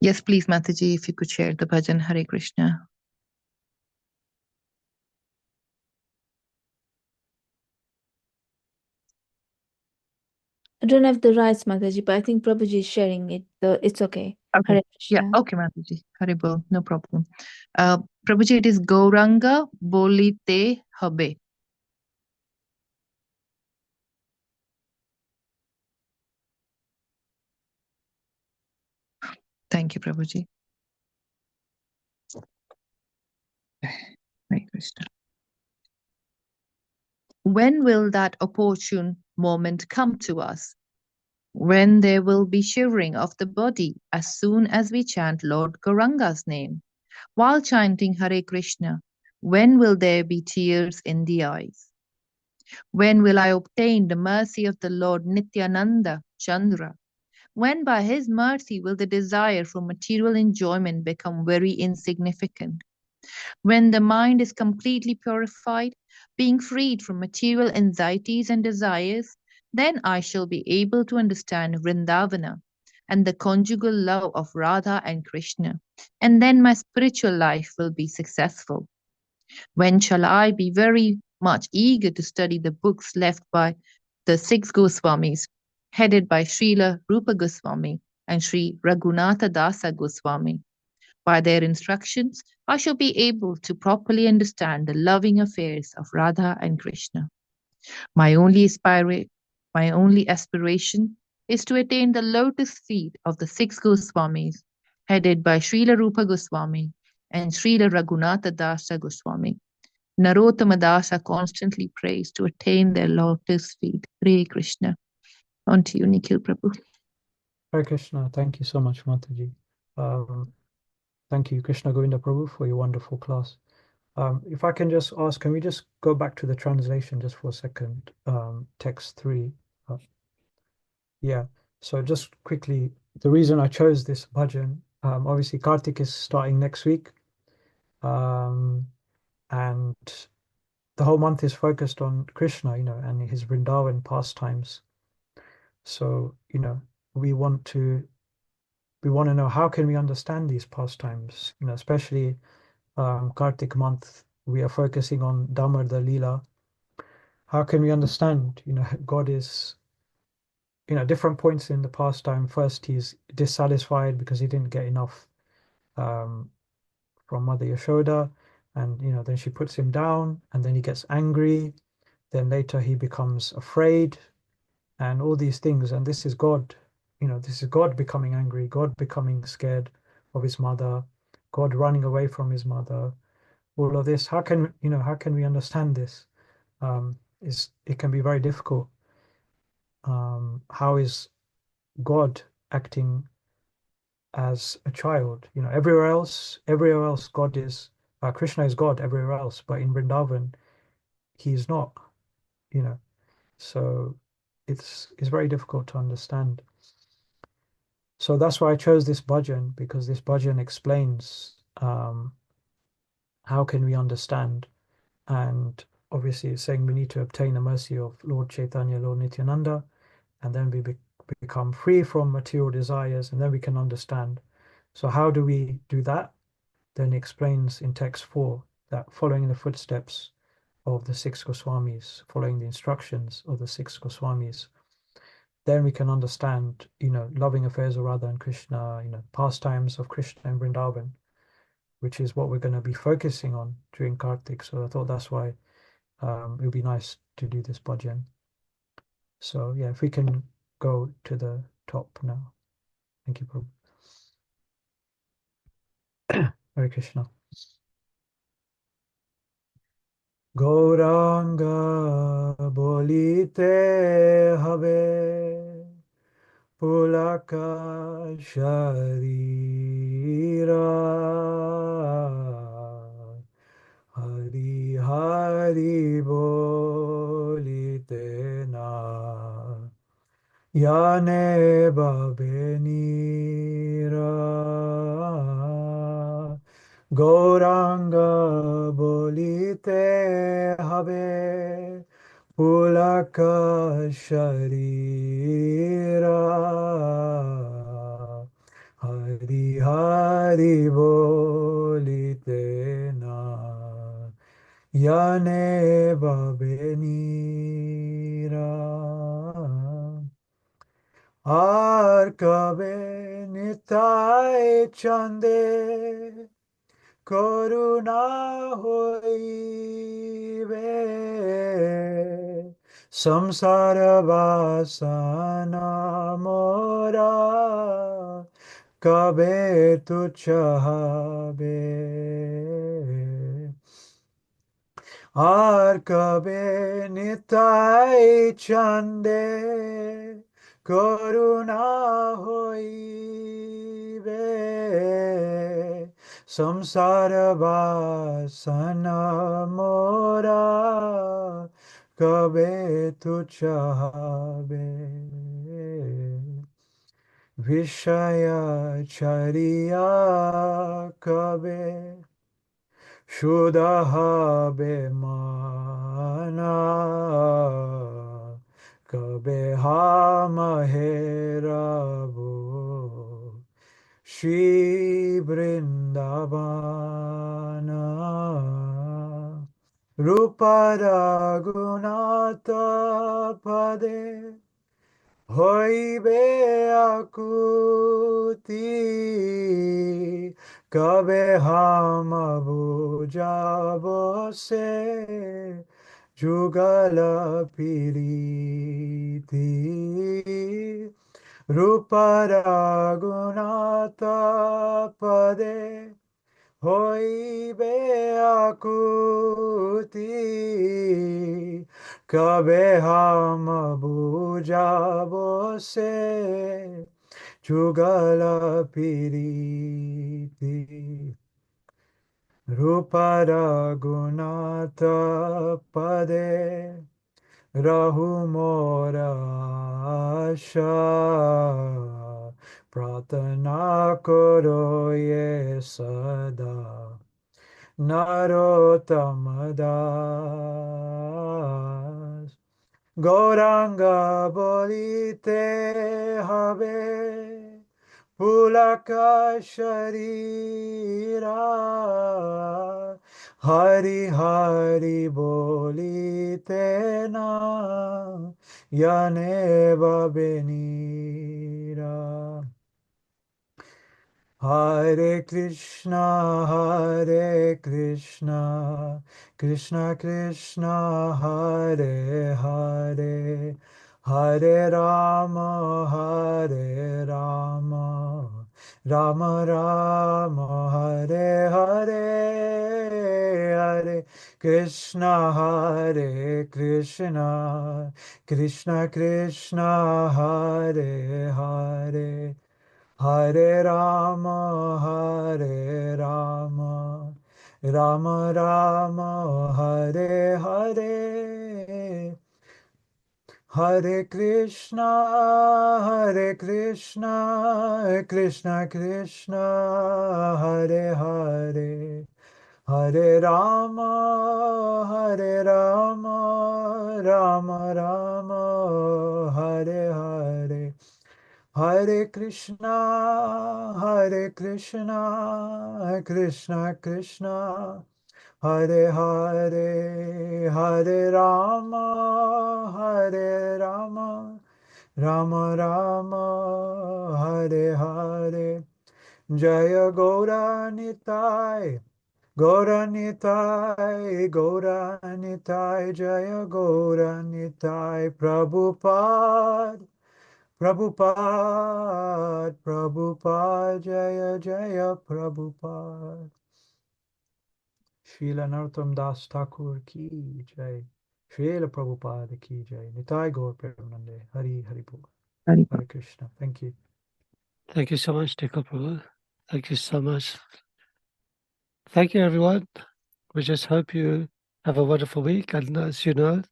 Yes, please, Mataji, if you could share the bhajan, Hare Krishna. I don't have the rights, Mataji, but I think Prabhuji is sharing it, so it's okay. Okay. Hare Yeah, Krishna. okay, Mataji. Haribol, no problem. Prabhuji, it is Gauranga Bolite Habe. Thank you, Prabhuji. Hare Krishna. When will that opportune moment come to us? When there will be shivering of the body as soon as we chant Lord Gauranga's name. While chanting Hare Krishna, when will there be tears in the eyes? When will I obtain the mercy of the Lord Nityananda Chandra? When by his mercy will the desire for material enjoyment become very insignificant? When the mind is completely purified, being freed from material anxieties and desires, then I shall be able to understand Vrindavana and the conjugal love of Radha and Krishna, and then my spiritual life will be successful. When shall I be very much eager to study the books left by the six Goswamis, headed by Srila Rupa Goswami and Sri Raghunatha Dasa Goswami? By their instructions, I shall be able to properly understand the loving affairs of Radha and Krishna. My only aspiration is to attain the lotus feet of the six Goswamis, headed by Srila Rupa Goswami and Srila Raghunatha Dasa Goswami. Narottama Dasa constantly prays to attain their lotus feet. Hare Krishna. On to you, Nikhil Prabhu. Hare Krishna. Thank you so much, Mataji. Thank you, Krishna Govinda Prabhu, for your wonderful class. If I can just ask, can we just go back to the translation just for a second? Text 3. Yeah, so just quickly, the reason I chose this bhajan, obviously Kartik is starting next week. And the whole month is focused on Krishna, and his Vrindavan pastimes. So, we want to know how can we understand these pastimes, especially Kartik month, we are focusing on Damodar Leela. How can we understand, God is, different points in the pastime. First, he's dissatisfied because he didn't get enough from Mother Yashoda, and then she puts him down, and then he gets angry. Then later he becomes afraid, and all these things. And this is God. This is God becoming angry, God becoming scared of his mother, God running away from his mother. All of this. How can we understand this? It can be very difficult. How is God acting as a child? Everywhere else God is, Krishna is God everywhere else, but in Vrindavan he is not. So it's very difficult to understand. So that's why I chose this bhajan, because this bhajan explains how can we understand. And obviously it's saying we need to obtain the mercy of Lord Chaitanya, Lord Nityananda, and then we become free from material desires, and then we can understand. So how do we do that? Then he explains in text 4 that following in the footsteps of the 6 Goswamis, following the instructions of the 6 Goswamis, then we can understand, loving affairs of Radha and Krishna, pastimes of Krishna and Vrindavan, which is what we're going to be focusing on during Kartik. So I thought that's why it would be nice to do this bhajan. So yeah, if we can go to the top now. Thank you, Prabhu. Hare Krishna. Gauranga bolite habe pulaka sharira, Hari Hari bolite na, Yane babenira. Gauranga bolite habe pulaka sharira, Hari Hari bolite na, Yane babenira. Arkabe nitai chande, Karuna hoibe, samsara vasana mora, kabe tu chahabe. Arkabe nitai chande, Karuna hoibe, samsara vasana mora, kabe tu chahabe. Vishaya chariya kabe, Shuddha bemana, kabe hamaherabu, Shri Vrindavana. Rupa Raghunatha Pade, Hoibe akuti, kabe hama bujabo se, jugala piriti. Rupa Raghunatha Pade, Hoibe akuti, kabe hama bujabo se, jugala piriti. Rupa Raghunatha Pade, Rahu mora asha, Pratana karo ye sada, Narottam Das. Gauranga bolite habe, Pulaka sharira, Hari Hari bolite na, Yane babenira. Hare Krishna, Hare Krishna, Krishna Krishna, Hare Hare, Hare Rama, Hare Rama, Rama Rama, Hare Hare, Hare Krishna, Hare Krishna, Krishna Krishna, Hare Hare, Hare Rama, Hare Rama, Rama Rama, Hare Hare, Hare Krishna, Hare Krishna, Krishna Krishna, Hare Hare, Hare Rama, Hare Rama, Rama Rama, Hare Hare, Hare Krishna, Hare Krishna, Krishna Krishna, Hare Hare, Hare Rama, Hare Rama, Rama Rama, Hare Hare, Jaya Gaura Nitai, Gaura Nitai, Gaura Nitai, Jaya Gaura Nitai, Prabhupada, Prabhupada, Prabhupada, Jaya Jaya Prabhupada. Srila Narottam Das Thakur ki jai. Srila Prabhupada ki jai. Nitai Gaur Premanande. Hari Hari Bol. Hare Krishna. Thank you. Thank you so much, Nikko Prabhu. Thank you so much. Thank you, everyone. We just hope you have a wonderful week. And as you know,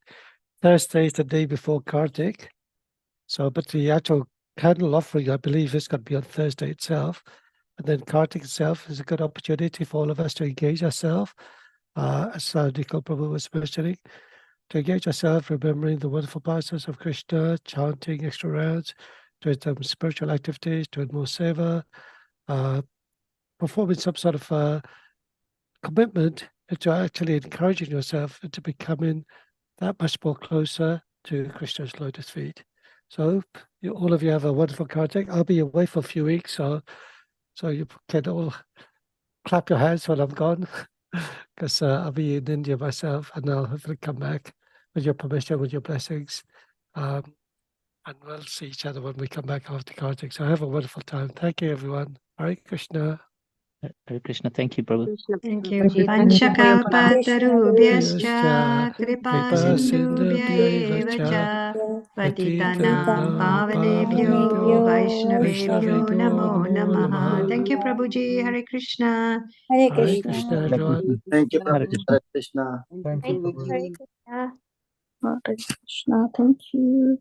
Thursday is the day before Kartik. So, but the actual candle offering, I believe, is going to be on Thursday itself. And then Kartik itself is a good opportunity for all of us to engage ourselves, as Nikko Prabhu was mentioning, to engage ourselves, remembering the wonderful passages of Krishna, chanting extra rounds, doing some spiritual activities, doing more seva, performing some sort of commitment to actually encouraging yourself into becoming that much more closer to Krishna's lotus feet. So all of you have a wonderful Kartik. I'll be away for a few weeks, so you can all clap your hands when I'm gone, because I'll be in India myself, and I'll hopefully come back with your permission, with your blessings, and we'll see each other when we come back after Kartik. So have a wonderful time. Thank you, everyone. Hare Krishna. Hare Krishna. Thank you, Prabhu. Thank you. Panchakalpatarubhyascha kripa Kripa sindhubhya eva sindhubhya cha patitanam patitanam pavanebhyo Vaishnavebhyo namo namaha. Thank you, namaha. Prabhuji. Hare Krishna. Hare Hare Krishna. Krishna, Hare everyone. Krishna. Thank you, Hare Prabhu. Krishna. Hare Krishna. Thank you, Prabhu. Hare Krishna. Thank you.